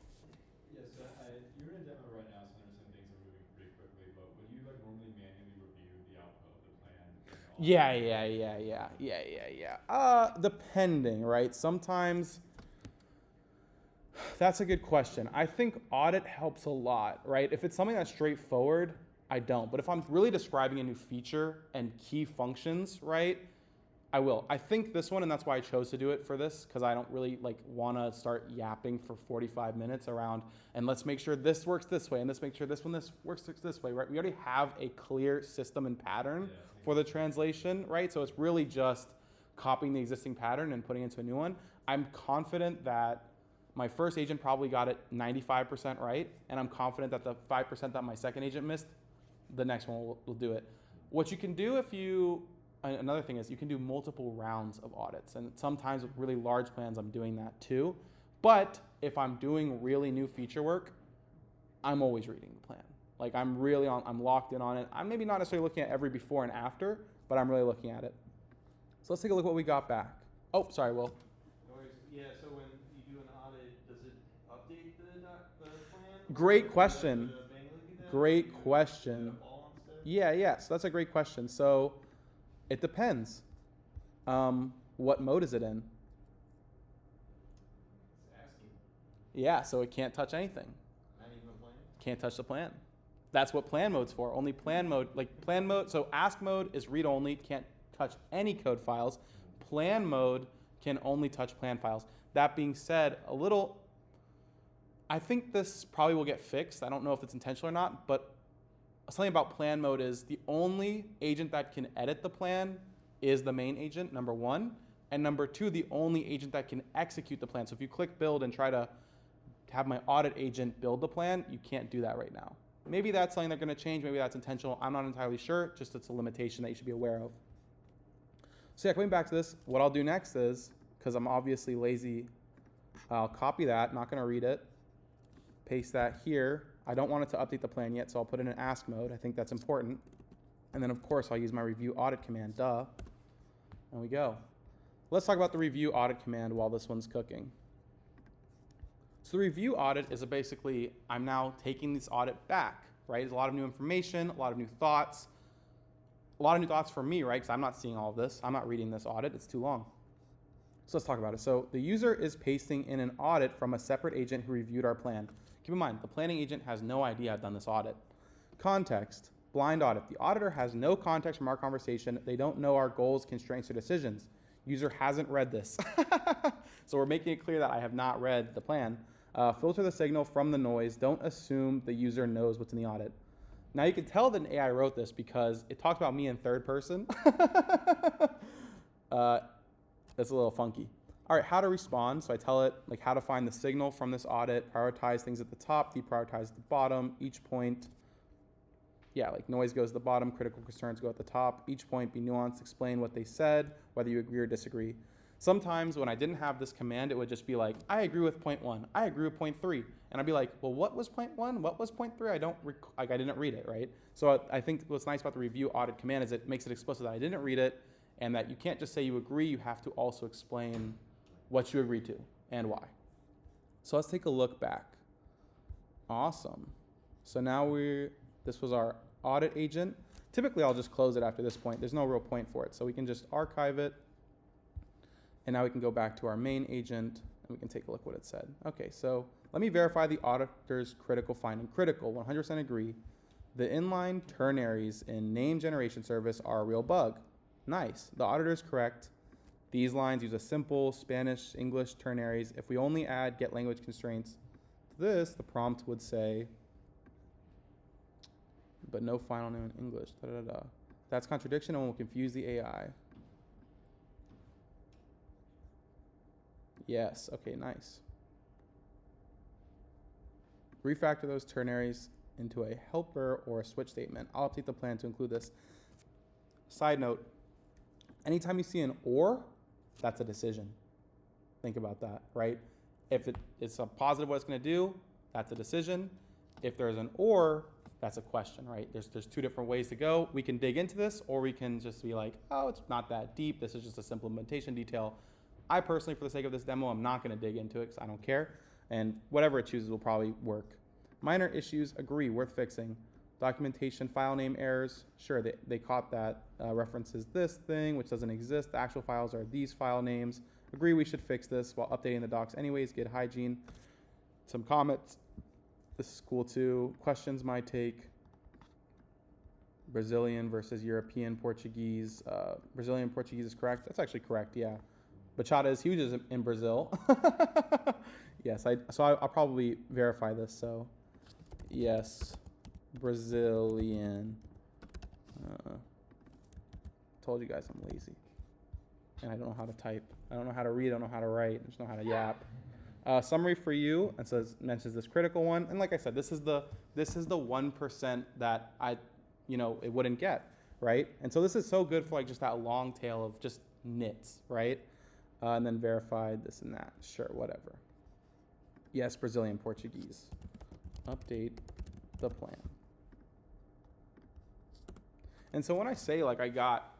Yeah, so you're in a demo right now, so I understand things are moving pretty quickly, but would you normally manually review the output of the plan? Yeah. Depending, right? Sometimes, that's a good question. I think audit helps a lot, right? If it's something that's straightforward, I don't. But if I'm really describing a new feature and key functions, right, I will. I think this one, and that's why I chose to do it for this, because I don't really want to start yapping for 45 minutes around, and let's make sure this works this way, and let's make sure this works this way, right? We already have a clear system and pattern for the translation, right? So it's really just copying the existing pattern and putting it into a new one. I'm confident that my first agent probably got it 95% right, and I'm confident that the 5% that my second agent missed, the next one will do it. What you can do another thing is you can do multiple rounds of audits, and sometimes with really large plans I'm doing that too. But if I'm doing really new feature work, I'm always reading the plan. Like I'm locked in on it. I'm maybe not necessarily looking at every before and after, but I'm really looking at it. So let's take a look at what we got back. Oh, sorry, Will. No worries. Yeah, so when you do an audit, does it update the plan? Great question. Do you have to manually do that? Great Do you question. do that all instead? Yeah, so that's a great question. So it depends. What mode is it in? It's asking. Yeah, so it can't touch anything. Not even a plan? Can't touch the plan. That's what plan mode's for. Only plan mode, so ask mode is read only, can't touch any code files. Plan mode can only touch plan files. That being said, I think this probably will get fixed. I don't know if it's intentional or not, but something about plan mode is the only agent that can edit the plan is the main agent, number one. And number two, the only agent that can execute the plan. So if you click build and try to have my audit agent build the plan, you can't do that right now. Maybe that's something they're going to change. Maybe that's intentional. I'm not entirely sure. Just it's a limitation that you should be aware of. So yeah, coming back to this, what I'll do next is, because I'm obviously lazy, I'll copy that, not going to read it, paste that here. I don't want it to update the plan yet, so I'll put it in ask mode. I think that's important. And then, of course, I'll use my review audit command, duh. There we go. Let's talk about the review audit command while this one's cooking. So the review audit is basically, I'm now taking this audit back, right? There's a lot of new information, a lot of new thoughts. A lot of new thoughts for me, right? Because I'm not seeing all of this. I'm not reading this audit. It's too long. So let's talk about it. So the user is pasting in an audit from a separate agent who reviewed our plan. Keep in mind, the planning agent has no idea I've done this audit. Context, blind audit. The auditor has no context from our conversation. They don't know our goals, constraints, or decisions. User hasn't read this. So we're making it clear that I have not read the plan. Filter the signal from the noise. Don't assume the user knows what's in the audit. Now you can tell that an AI wrote this because it talks about me in third person. That's a little funky. All right, how to respond. So I tell it like how to find the signal from this audit, prioritize things at the top, deprioritize the bottom, each point. Yeah, like noise goes to the bottom, critical concerns go at the top. Each point be nuanced, explain what they said, whether you agree or disagree. Sometimes when I didn't have this command, it would just be like, I agree with point 1, I agree with point 3. And I'd be like, well, what was point 1? What was point 3? I didn't read it, right? So I think what's nice about the review audit command is it makes it explicit that I didn't read it and that you can't just say you agree, you have to also explain what you agree to and why. So let's take a look back. Awesome. So now this was our audit agent. Typically I'll just close it after this point. There's no real point for it. So we can just archive it. And now we can go back to our main agent and we can take a look what it said. Okay, so let me verify the auditor's critical finding. Critical, 100% agree. The inline ternaries in name generation service are a real bug. Nice, the auditor is correct. These lines use a simple Spanish, English ternaries. If we only add get language constraints to this, the prompt would say, but no final name in English, da da da. That's contradiction and will confuse the AI. Yes, okay, nice. Refactor those ternaries into a helper or a switch statement. I'll update the plan to include this. Side note, anytime you see an or, that's a decision. Think about that, right? If it's a positive what it's gonna do, that's a decision. If there's an or, that's a question, right? There's two different ways to go. We can dig into this or we can just be like, oh, it's not that deep. This is just a simple implementation detail. I personally, for the sake of this demo, I'm not gonna dig into it because I don't care. And whatever it chooses will probably work. Minor issues, agree, worth fixing. Documentation, file name errors, sure, they caught that. References this thing, which doesn't exist. The actual files are these file names. Agree we should fix this while updating the docs anyways, get hygiene. Some comments, this is cool too. Questions, my take. Brazilian versus European Portuguese. Brazilian Portuguese is correct. That's actually correct, yeah. Bachata is huge in Brazil. Yes, I'll probably verify this, so yes, Brazilian. Told you guys I'm lazy. and I don't know how to type. I don't know how to read, I don't know how to write, I just know how to yap. Summary for you, and says mentions this critical one, and like I said, this is the 1% that it wouldn't get, right? And so this is so good for like just that long tail of just nits, right? And then verified this and that, sure, whatever. Yes, Brazilian Portuguese. Update the plan. And so when I say like I got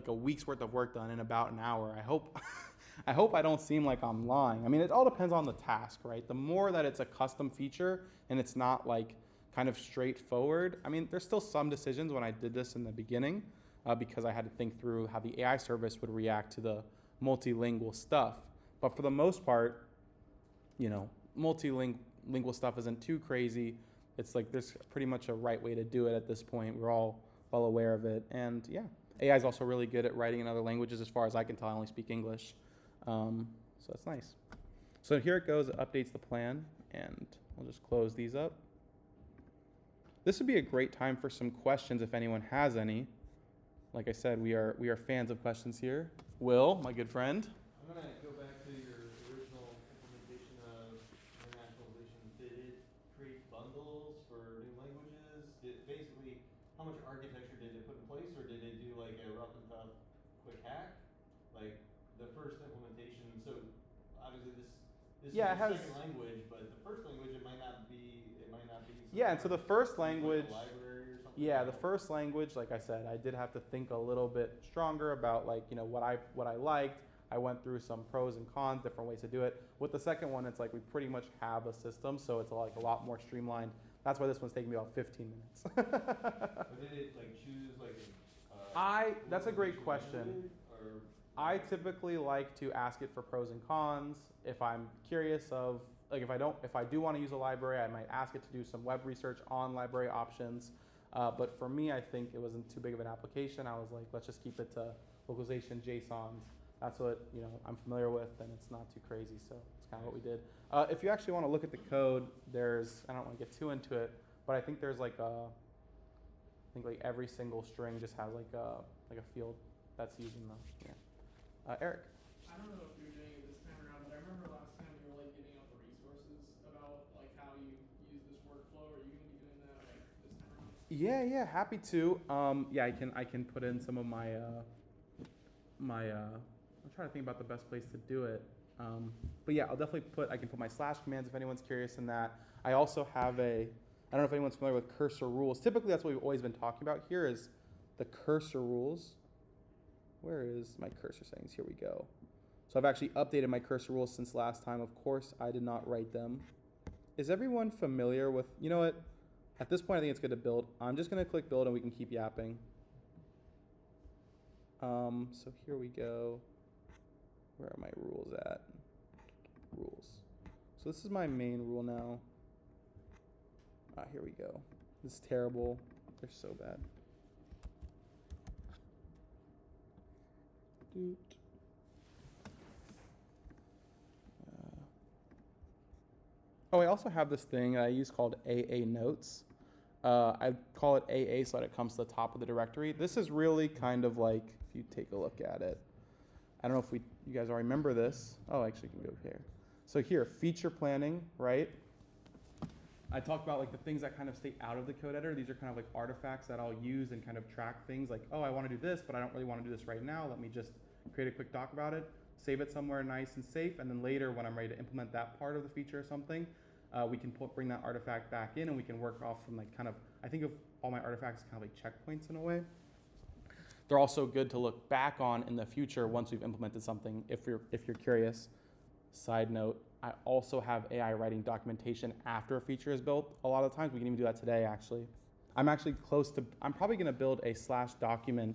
a week's worth of work done in about an hour, I hope I don't seem like I'm lying. I mean, it all depends on the task, right? The more that it's a custom feature and it's not like kind of straightforward. I mean, there's still some decisions when I did this in the beginning because I had to think through how the AI service would react to the multilingual stuff. But for the most part, multilingual stuff isn't too crazy. It's like there's pretty much a right way to do it at this point. We're all well aware of it. And yeah, AI is also really good at writing in other languages. As far as I can tell, I only speak English. So that's nice. So here it goes, it updates the plan, and we'll just close these up. This would be a great time for some questions if anyone has any. Like I said, we are fans of questions here. Will, my good friend. I'm gonna go back to your original implementation of internationalization. Did it create bundles for new languages? Basically, how much architecture did it put in place, or did it do like a rough and tough quick hack? Like the first implementation, so obviously this is your second language, but the first language it might not be Yeah, and so the first language, like a library or something. yeah, the first language, like I said, I did have to think a little bit stronger about like, what I liked. I went through some pros and cons, different ways to do it. With the second one, it's like we pretty much have a system, so it's like a lot more streamlined. That's why this one's taking me about 15 minutes. But did it like choose like that's a great question. I typically like to ask it for pros and cons. If I'm curious of, like if I do want to use a library, I might ask it to do some web research on library options. But for me, I think it wasn't too big of an application. I was like, let's just keep it to localization JSONs. That's what I'm familiar with, and it's not too crazy. So it's kind of what we did. If you actually want to look at the code, I don't want to get too into it, but I think there's like like every single string just has like a field that's using the Eric. I don't know if you're doing it this time around, but I remember last time you were like giving out the resources about like how you use this workflow. Are you going to be doing that like this time around? Yeah, happy to. Yeah, I can put in some of my I'm trying to think about the best place to do it. But yeah, I can put my slash commands if anyone's curious in that. I also have I don't know if anyone's familiar with cursor rules. Typically, that's what we've always been talking about here is the cursor rules. Where is my cursor settings? Here we go. So I've actually updated my cursor rules since last time. Of course, I did not write them. Is everyone familiar with, you know what? At this point, I think it's good to build. I'm just going to click build and we can keep yapping. So here we go. Where are my rules at? Rules. So this is my main rule now. Here we go. This is terrible. They're so bad. I also have this thing I use called AA Notes. I call it AA so that it comes to the top of the directory. This is really kind of like, if you take a look at it, I don't know if you guys all remember this. Oh, actually, you can go here. So here, feature planning, right? I talked about like the things that kind of stay out of the code editor. These are kind of like artifacts that I'll use and kind of track things like, oh, I want to do this, but I don't really want to do this right now. Let me just create a quick doc about it, save it somewhere nice and safe, and then later when I'm ready to implement that part of the feature or something, we can bring that artifact back in and we can work off from like kind of, I think of all my artifacts as kind of like checkpoints in a way. They're also good to look back on in the future once we've implemented something if you're curious. Side note, I also have AI writing documentation after a feature is built. A lot of times we can even do that today actually. I'm probably gonna build a /document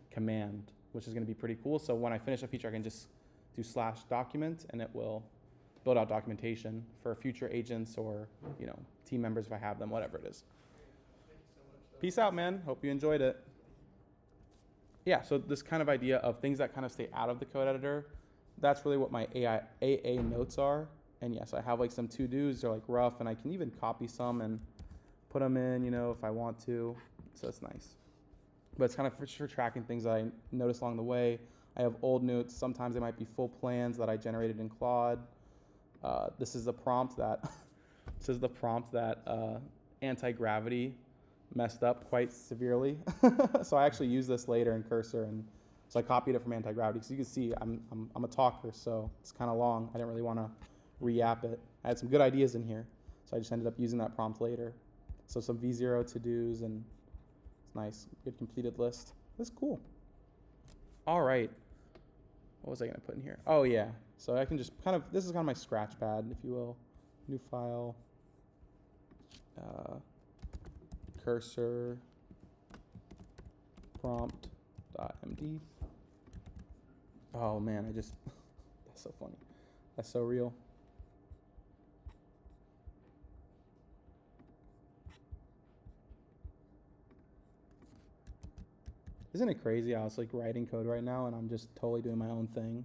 command, which is gonna be pretty cool. So when I finish a feature, I can just do /document and it will build out documentation for future agents or team members if I have them, whatever it is. Thank you so much. Peace out, man. Hope you enjoyed it. Yeah, so this kind of idea of things that kind of stay out of the code editor, that's really what my AA notes are. And yes, I have like some to-dos, they're like rough, and I can even copy some and put them in, if I want to. So it's nice. But it's kind of for tracking things that I notice along the way. I have old notes. Sometimes they might be full plans that I generated in Claude. This is the prompt that anti-gravity messed up quite severely. So I actually use this later in Cursor, and so I copied it from anti-gravity. So you can see I'm a talker, so it's kind of long. I didn't really want to re-app it. I had some good ideas in here, so I just ended up using that prompt later. So some V0 to-dos, and it's nice. Good completed list. That's cool. All right. What was I gonna put in here? Oh yeah. So I can just this is kind of my scratch pad, if you will. New file. Cursor prompt.md. Oh man, that's so funny. That's so real. Isn't it crazy how it's like writing code right now and I'm just totally doing my own thing?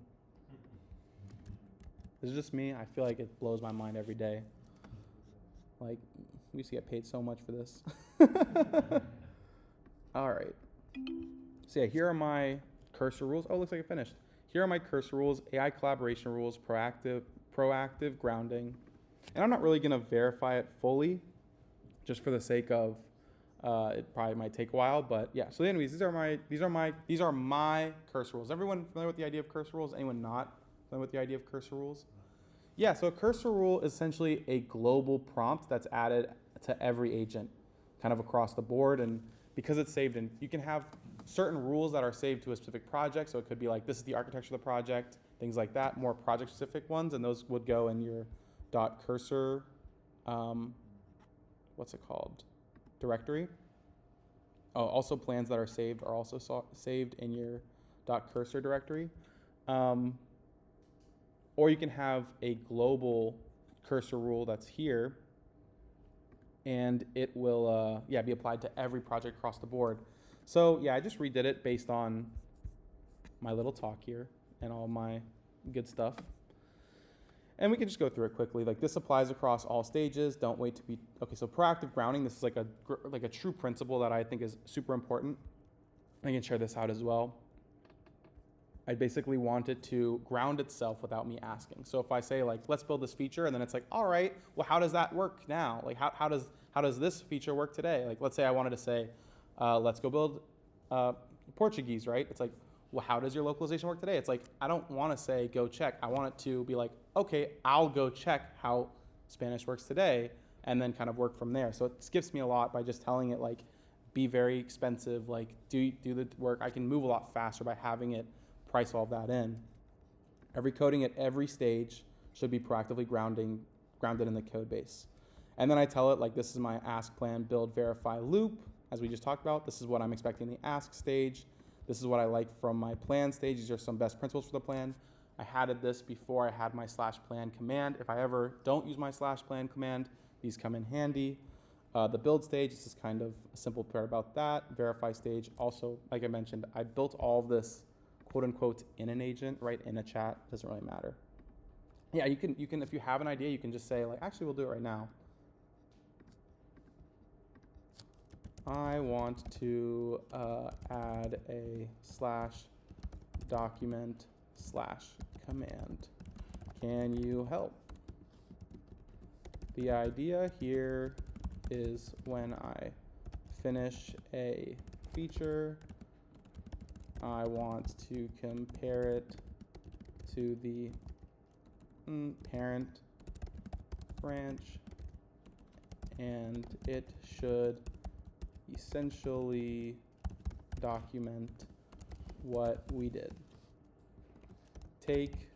Is it just me? I feel like it blows my mind every day. Like, we used to get paid so much for this. All right. So yeah, here are my cursor rules. Oh, looks like it finished. Here are my cursor rules, AI collaboration rules, proactive grounding. And I'm not really gonna verify it fully, just for the sake of, it probably might take a while, but yeah. So anyways, these are my cursor rules. Everyone familiar with the idea of cursor rules? Anyone not familiar with the idea of cursor rules? Yeah, so a cursor rule is essentially a global prompt that's added to every agent, kind of across the board. And because it's saved in, you can have certain rules that are saved to a specific project. So it could be like, this is the architecture of the project, things like that, more project specific ones. And those would go in your .cursor, what's it called? Directory. Oh, also plans that are saved are also saved in your .cursor directory. Or you can have a global cursor rule that's here, and it will be applied to every project across the board. So yeah, I just redid it based on my little talk here and all my good stuff. And we can just go through it quickly. Like, this applies across all stages. Don't wait to be, okay, so proactive grounding, this is like a true principle that I think is super important. I can share this out as well. I basically want it to ground itself without me asking. So if I say, like, let's build this feature, and then it's like, all right, well, how does that work now? Like, how does this feature work today? Like, let's say I wanted to say, let's go build Portuguese, right? It's like, well, how does your localization work today? It's like, I don't want to say go check. I want it to be like, okay, I'll go check how Spanish works today, and then kind of work from there. So it skips me a lot by just telling it, like, be very expensive, like, do the work. I can move a lot faster by having it price all of that in. Every coding at every stage should be proactively grounded in the code base. And then I tell it, like, this is my ask, plan, build, verify loop, as we just talked about. This is what I'm expecting in the ask stage. This is what I like from my plan stage. These are some best principles for the plan. I added this before I had my /plan command. If I ever don't use my /plan command, these come in handy. The build stage, this is kind of a simple part about that. Verify stage, also, like I mentioned, I built all of this quote unquote in an agent, right, in a chat, doesn't really matter. Yeah, you can, if you have an idea, you can just say, like, actually we'll do it right now. I want to add a /document/command. Can you help? The idea here is when I finish a feature, I want to compare it to the parent branch, and it should essentially document what we did. Take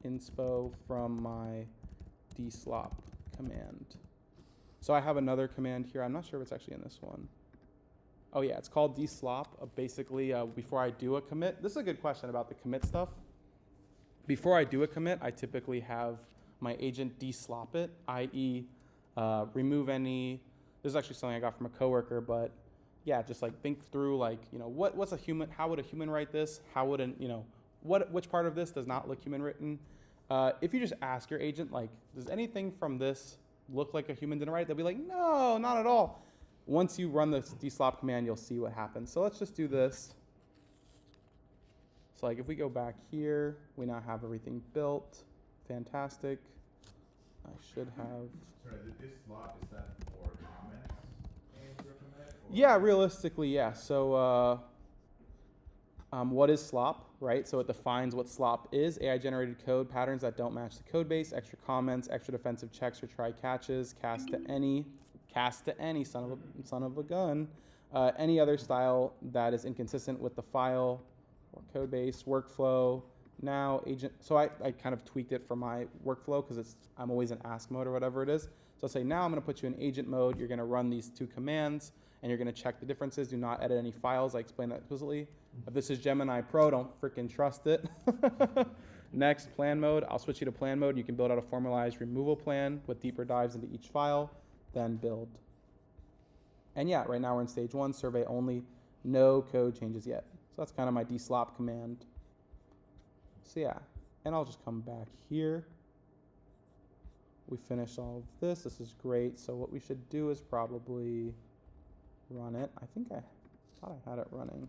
inspo from my dslop command. So I have another command here. I'm not sure if it's actually in this one. Oh yeah, it's called dslop. Basically, before I do a commit, this is a good question about the commit stuff. Before I do a commit, I typically have my agent deslop it, i.e. Remove any, this is actually something I got from a coworker, but yeah, just like think through, like, you know, what's a human, how would a human write this? How would an, you know, which part of this does not look human written? If you just ask your agent, like, does anything from this look like a human didn't write it? They'll be like, no, not at all. Once you run this dslop command, you'll see what happens. So let's just do this. So like if we go back here, we now have everything built. Fantastic. I should have. Sorry, this slot, is that for comments through a commit? Or? Yeah, realistically, yeah. So what is slop, right? So it defines what slop is: AI-generated code, patterns that don't match the code base, extra comments, extra defensive checks or try catches, cast to any, son of a gun, any other style that is inconsistent with the file or code base, workflow. Now agent, so I kind of tweaked it for my workflow because I'm always in ask mode or whatever it is. So I'll say now I'm going to put you in agent mode. You're going to run these 2 commands and you're going to check the differences. Do not edit any files. I explained that explicitly. If this is Gemini Pro, don't freaking trust it. Next, plan mode. I'll switch you to plan mode. You can build out a formalized removal plan with deeper dives into each file, then build. And yeah, right now we're in stage 1, survey only, no code changes yet. So that's kind of my dslop command. So yeah, and I'll just come back here. We finished all of this. This is great. So what we should do is probably run it. I think I thought I had it running.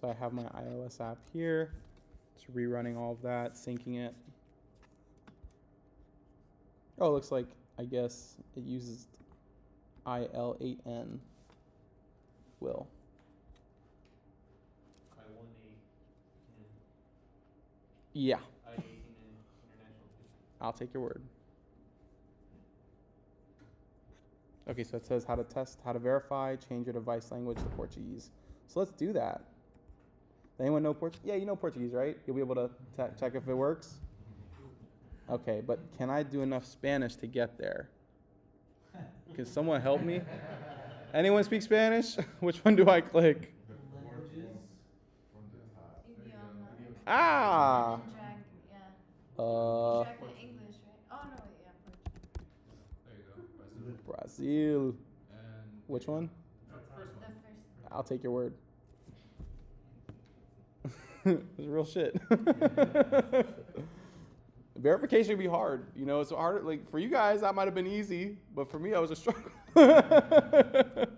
So I have my iOS app here. It's rerunning all of that, syncing it. Oh, it looks like, I guess, it uses IL8N. Will. I18N. Yeah. I18N international. I'll take your word. Okay, so it says how to test, how to verify, change your device language to Portuguese. So let's do that. Anyone know Portuguese? Yeah, you know Portuguese, right? You'll be able to check if it works? Okay, but can I do enough Spanish to get there? Can someone help me? Anyone speak Spanish? Which one do I click? The fourth one from the top. Idioma. Ah! And drag, yeah. Uh, Drag the English, right? Oh no, wait, yeah, Portuguese. There you go. Brazil. And Which one? First The one. first. I'll take your word. It's real shit. Verification would be hard. You know, it's hard. Like for you guys, that might have been easy, but for me, I was a struggle. Need a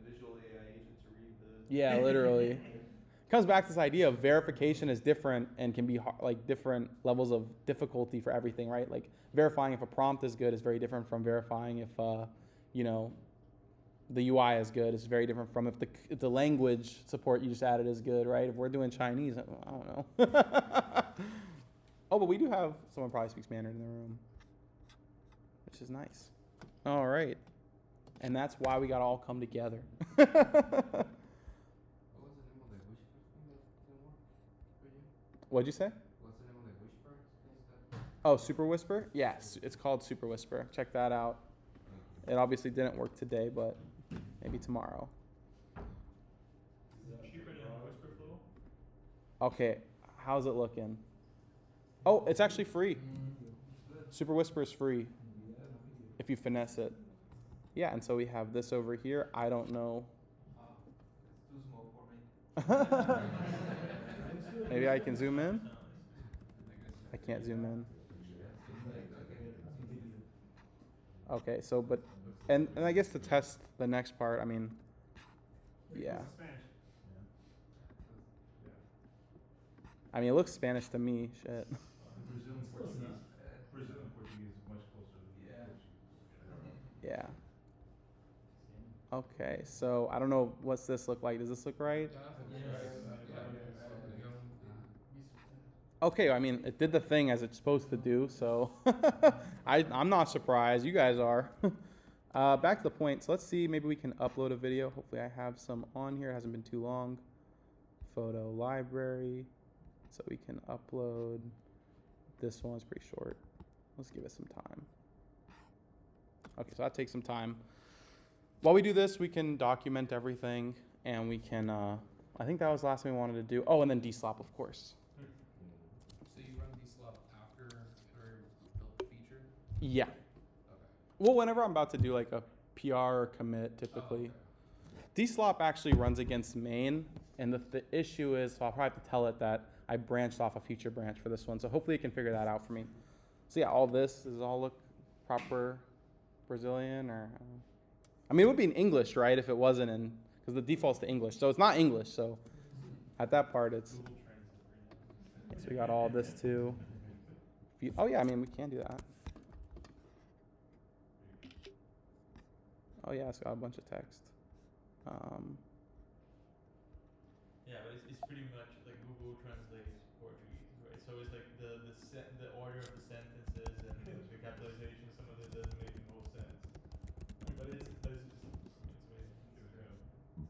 visual AI agent to read the. Yeah, literally. Comes back to this idea of verification is different and can be like different levels of difficulty for everything, right? Like verifying if a prompt is good is very different from verifying if, you know, the UI is good. It's very different from if the language support you just added is good, right? If we're doing Chinese, I don't know. Oh, but we do have someone probably speaks Mandarin in the room, which is nice. All right. And that's why we got to all come together. What was the name of the whisper thing that didn't work for you? What'd you say? What's the name of the whisper thing that? Oh, Super Whisper? Yes, it's called Super Whisper. Check that out. It obviously didn't work today, but maybe tomorrow. Is it cheaper than Whisper Flow? Okay, how's it looking? Oh, it's actually free. Super Whisper is free if you finesse it. Yeah, and so we have this over here. I don't know. It's too small for me. Maybe I can zoom in. I can't zoom in. Okay, so but and I guess to test the next part, I mean, yeah. I mean, it looks Spanish to me. Shit. Brazilian Portuguese. Brazilian Portuguese is much closer to Portuguese. Yeah. Okay, so I don't know what's this look like. Does this look right? Okay, I mean, it did the thing as it's supposed to do, so I'm not surprised. You guys are. Back to the point. So let's see. Maybe we can upload a video. Hopefully, I have some on here. It hasn't been too long. Photo library. So we can upload. This one's pretty short. Let's give it some time. Okay, so that takes some time. While we do this, we can document everything, and we can, I think that was the last thing we wanted to do. Oh, and then dslop, of course. So you run dslop after built the feature? Yeah. Okay. Well, whenever I'm about to do like a PR or commit, typically. Dslop actually runs against main, and the issue is, so I'll probably have to tell it that I branched off a feature branch for this one, so hopefully it can figure that out for me. So yeah, all this does all look proper Brazilian, or I mean, it would be in English, right, if it wasn't in, because the default's to English. So it's not English, so at that part it's, Google Translate right now. so we got all this too. Oh yeah, I mean, we can do that. Oh yeah, it's got a bunch of text. Yeah, but it's pretty much like Google translates Portuguese, right? So it's like the order of the sentences and the capitalization. Some of it doesn't make no sense. But it's amazing. It's amazing.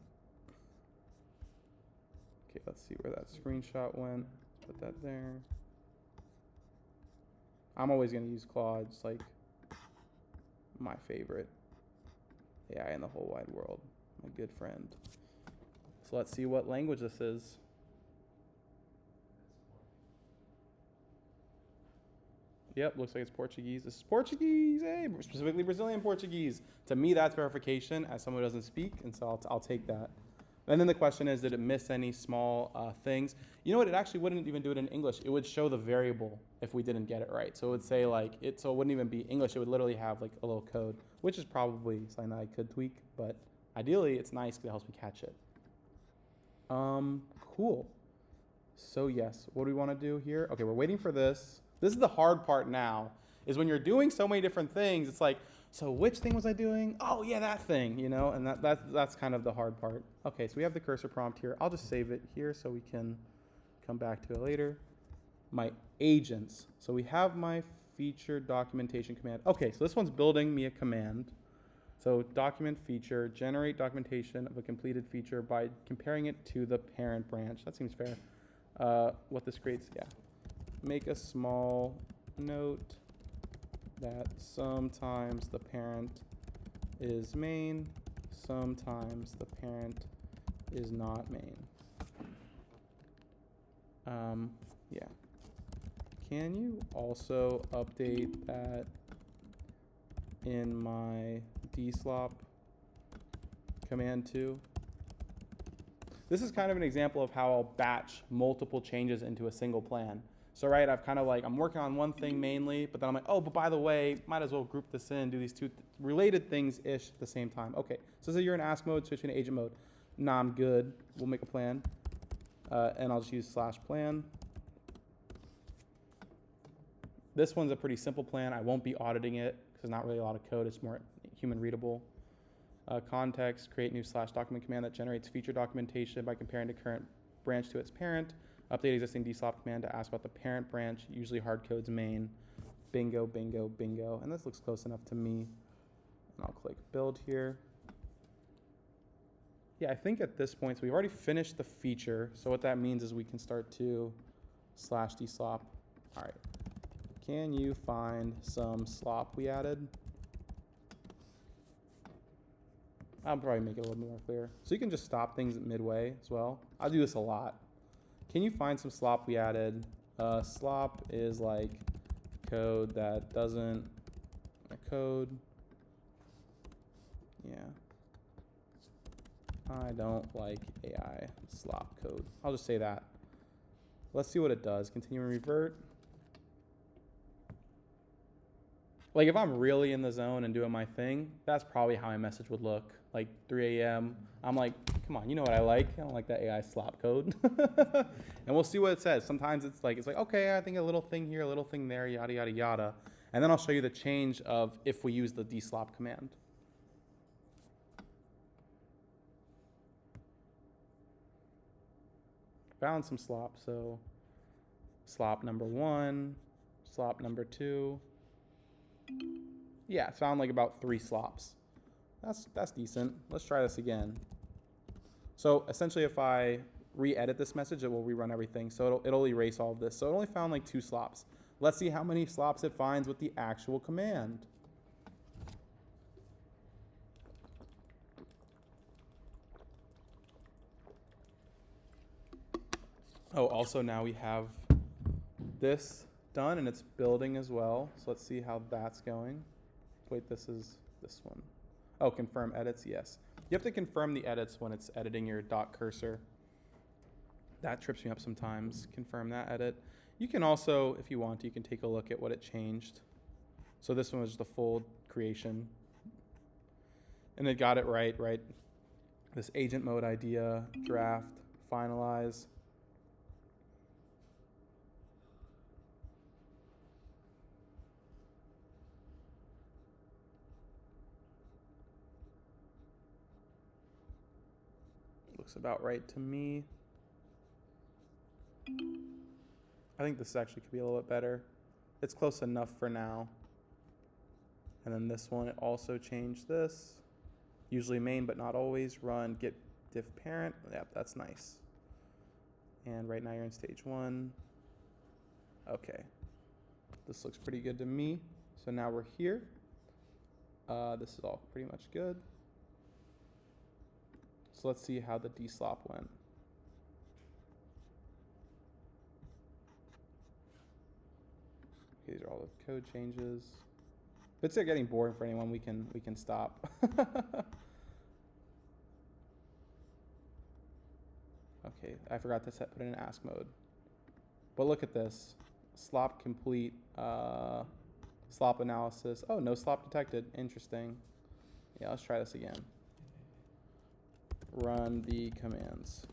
Okay, let's see where that screenshot went. Put that there. I'm always gonna use Claude. It's like my favorite AI in the whole wide world. My good friend. So let's see what language this is. Yep, looks like it's Portuguese. This is Portuguese, hey, specifically Brazilian Portuguese. To me, that's verification as someone who doesn't speak, and so I'll take that. And then the question is, did it miss any small things? You know what, it actually wouldn't even do it in English. It would show the variable if we didn't get it right. So it would say like, so it wouldn't even be English. It would literally have like a little code, which is probably something that I could tweak, but ideally it's nice because it helps me catch it. Cool. So yes, what do we want to do here? Okay, we're waiting for this. This is the hard part now, is when you're doing so many different things, it's like, so which thing was I doing? Oh yeah, that thing, you know, and that's kind of the hard part. Okay, so we have the cursor prompt here. I'll just save it here so we can come back to it later. My agents. So we have my feature documentation command. Okay, so this one's building me a command. So document feature, generate documentation of a completed feature by comparing it to the parent branch. That seems fair. What this creates, yeah. Make a small note that sometimes the parent is main, sometimes the parent is not main. Yeah. Can you also update that in my dslop command too? This is kind of an example of how I'll batch multiple changes into a single plan. So right, I've kind of like, I'm working on one thing mainly, but then I'm like, oh, but by the way, might as well group this in, do these two related things-ish at the same time. Okay, so you're in ask mode, switch into agent mode. Nah, I'm good. We'll make a plan. And I'll just use /plan. This one's a pretty simple plan. I won't be auditing it because there's not really a lot of code. It's more human readable. Context, create new /document command that generates feature documentation by comparing the current branch to its parent. Update existing dslop command to ask about the parent branch, usually hard codes main. Bingo, bingo, bingo. And this looks close enough to me. And I'll click build here. Yeah, I think at this point, so we've already finished the feature. So what that means is we can start to /dslop. All right. Can you find some slop we added? I'll probably make it a little more clear. So you can just stop things midway as well. I'll do this a lot. Can you find some slop we added? Slop is like code that doesn't, code. Yeah. I don't like AI slop code. I'll just say that. Let's see what it does. Continue and revert. Like if I'm really in the zone and doing my thing, that's probably how my message would look. Like 3 a.m. I'm like, come on, you know what I like? I don't like that AI slop code. And we'll see what it says. Sometimes it's like, okay, I think a little thing here, a little thing there, yada, yada, yada. And then I'll show you the change of if we use the dslop command. Found some slop, so slop number 1, slop number 2. Yeah, found like about 3 slops. That's decent. Let's try this again. So essentially if I re-edit this message, it will rerun everything. So it'll erase all of this. So it only found like 2 slops. Let's see how many slops it finds with the actual command. Oh, also now we have this done and it's building as well. So let's see how that's going. Wait, this is this one. Oh, confirm edits, yes. You have to confirm the edits when it's editing your dot cursor. That trips me up sometimes. Confirm that edit. You can also, if you want to, you can take a look at what it changed. So this one was just a full creation. And it got it right? This agent mode idea, draft, finalize. Looks about right to me. I think this actually could be a little bit better. It's close enough for now. And then this one, it also changed this. Usually main, but not always. Run get diff parent. Yep, that's nice. And right now you're in stage 1. Okay. This looks pretty good to me. So now we're here. This is all pretty much good. So let's see how the DSLOP went. Okay, these are all the code changes. If it's getting boring for anyone, we can stop. Okay, I forgot to put it in ask mode. But look at this. Slop complete, slop analysis. Oh, no slop detected. Interesting. Yeah, let's try this again. Run the commands.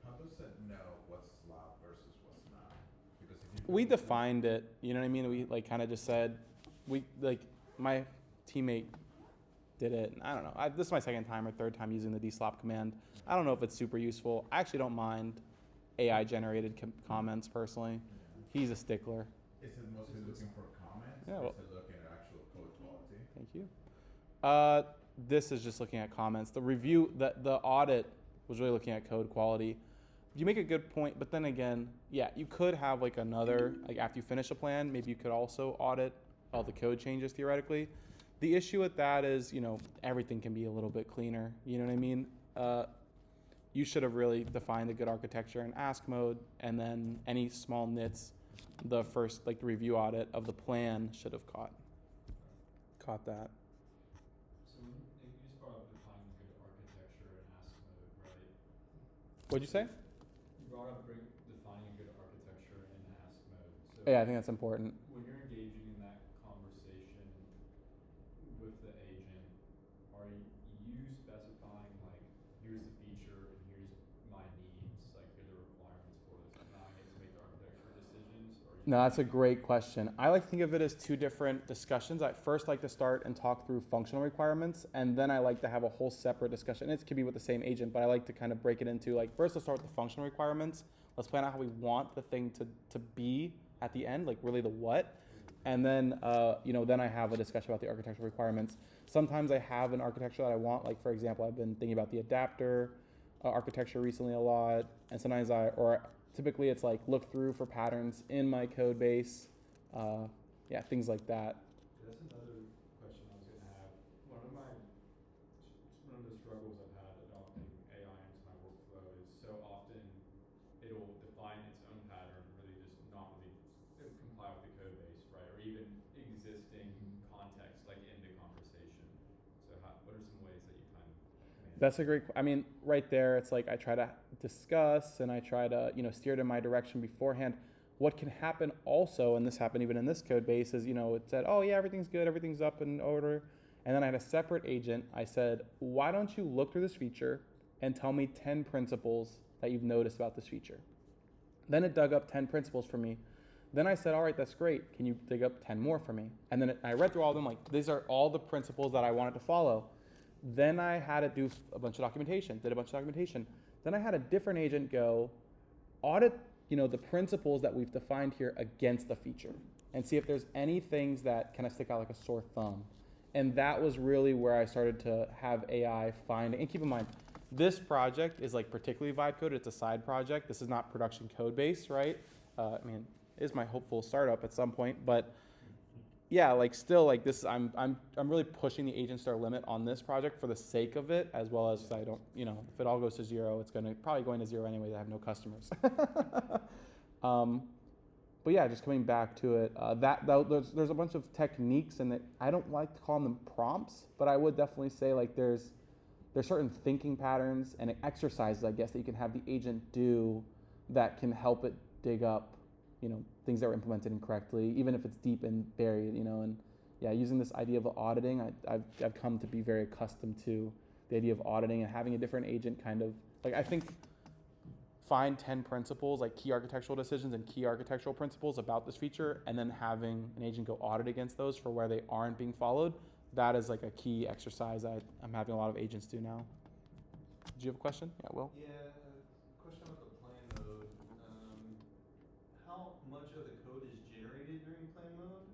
How does it know what's slop versus what's not? Because if you We defined it, you know what I mean? We like kind of just said, my teammate did it. And I don't know. This is my second time or third time using the dslop command. I don't know if it's super useful. I actually don't mind AI generated comments personally. He's a stickler. Is it mostly looking for comments, Yeah, or well, is it looking at actual code quality? thank you. This is just looking at comments. The review, the audit was really looking at code quality. You make a good point, but then again, yeah, you could have like another, like after you finish a plan, maybe you could also audit all the code changes theoretically. The issue with that is, everything can be a little bit cleaner. You know what I mean? You should have really defined a good architecture in ask mode, and then any small nits, the first the review audit of the plan should have caught that. So when you just brought up defining good architecture in ask mode, right? What'd you say? You brought up defining a good architecture in ask mode. So Yeah, I think that's important. when you're engaging in that conversation with the agent, are you specifying here's the feature and here's my needs, here are the requirements for this, and now I get to make the architecture decisions? Or No, that's a great question. I like to think of it as two different discussions. I first like to start and talk through functional requirements, and then I like to have a whole separate discussion. It could be with the same agent, but I like to kind of break it into first let's start with the functional requirements. Let's plan out how we want the thing to be at the end, really the what. And then, then I have a discussion about the architectural requirements. Sometimes I have an architecture that I want, for example, I've been thinking about the adapter architecture recently a lot, and sometimes typically it's look through for patterns in my code base, things like that. That's another question I was going to have. One of the struggles I've had adopting AI into my workflow is so often it'll define its own pattern, really just not really comply with the code base, right? Or even existing context, in the conversation. So what are some ways that you kind of manage? That's a great, right there, it's I try to discuss and I try to, steer it in my direction beforehand. What can happen also, and this happened even in this code base, is, it said, oh yeah, everything's good, everything's up in order. And then I had a separate agent. I said, why don't you look through this feature and tell me 10 principles that you've noticed about this feature? Then it dug up 10 principles for me. Then I said, all right, that's great. Can you dig up 10 more for me? And then I read through all of them, these are all the principles that I wanted to follow. Then I had to do a bunch of documentation, did a bunch of documentation. Then I had a different agent go audit, the principles that we've defined here against the feature and see if there's any things that kind of stick out like a sore thumb. And that was really where I started to have AI find, and keep in mind, this project is particularly vibe coded. It's a side project. This is not production code base, right? It is my hopeful startup at some point, but yeah, still this, I'm really pushing the agents to their limit on this project for the sake of it, as well as I don't, if it all goes to zero, it's probably going to zero anyway. I have no customers. But yeah, just coming back to it, there's a bunch of techniques, and I don't like to call them prompts, but I would definitely say there's certain thinking patterns and exercises, I guess, that you can have the agent do that can help it dig up, things that were implemented incorrectly, even if it's deep and buried, and yeah, using this idea of auditing, I've come to be very accustomed to the idea of auditing and having a different agent kind of, like, I think find 10 principles, like key architectural decisions and key architectural principles about this feature, and then having an agent go audit against those for where they aren't being followed. That is like a key exercise I'm having a lot of agents do now. Did you have a question? Yeah, Will? Yeah, question about the plan mode. How much of the code is generated during plan mode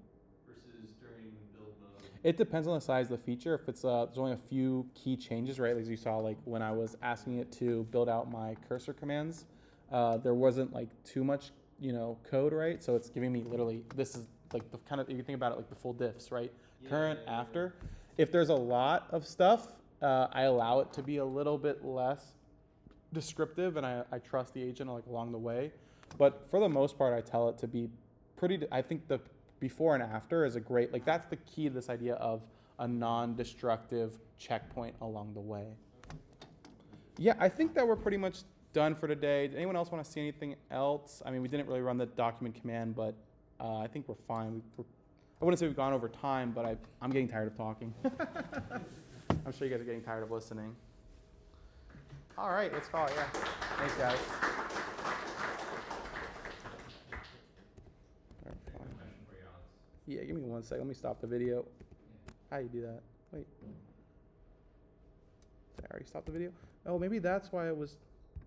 versus during build mode? It depends on the size of the feature. If it's there's only a few key changes, right? As you saw, like when I was asking it to build out my cursor commands, there wasn't like too much, code, right? So it's giving me literally, this is like the kind of, you can think about it like the full diffs, right? Current, after. If there's a lot of stuff, I allow it to be a little bit less descriptive, and I trust the agent like along the way. But for the most part, I tell it to be I think the before and after is a great, like that's the key to this idea of a non-destructive checkpoint along the way. Yeah, I think that we're pretty much done for today. Did anyone else want to see anything else? I mean, we didn't really run the document command, but I think we're fine. I wouldn't say we've gone over time, but I'm getting tired of talking. I'm sure you guys are getting tired of listening. All right, let's call it, yeah. Thanks, guys. Question for you, Alex. Yeah, give me 1 second. Let me stop the video. How do you do that? Wait. Did I already stop the video? Oh, maybe that's why it was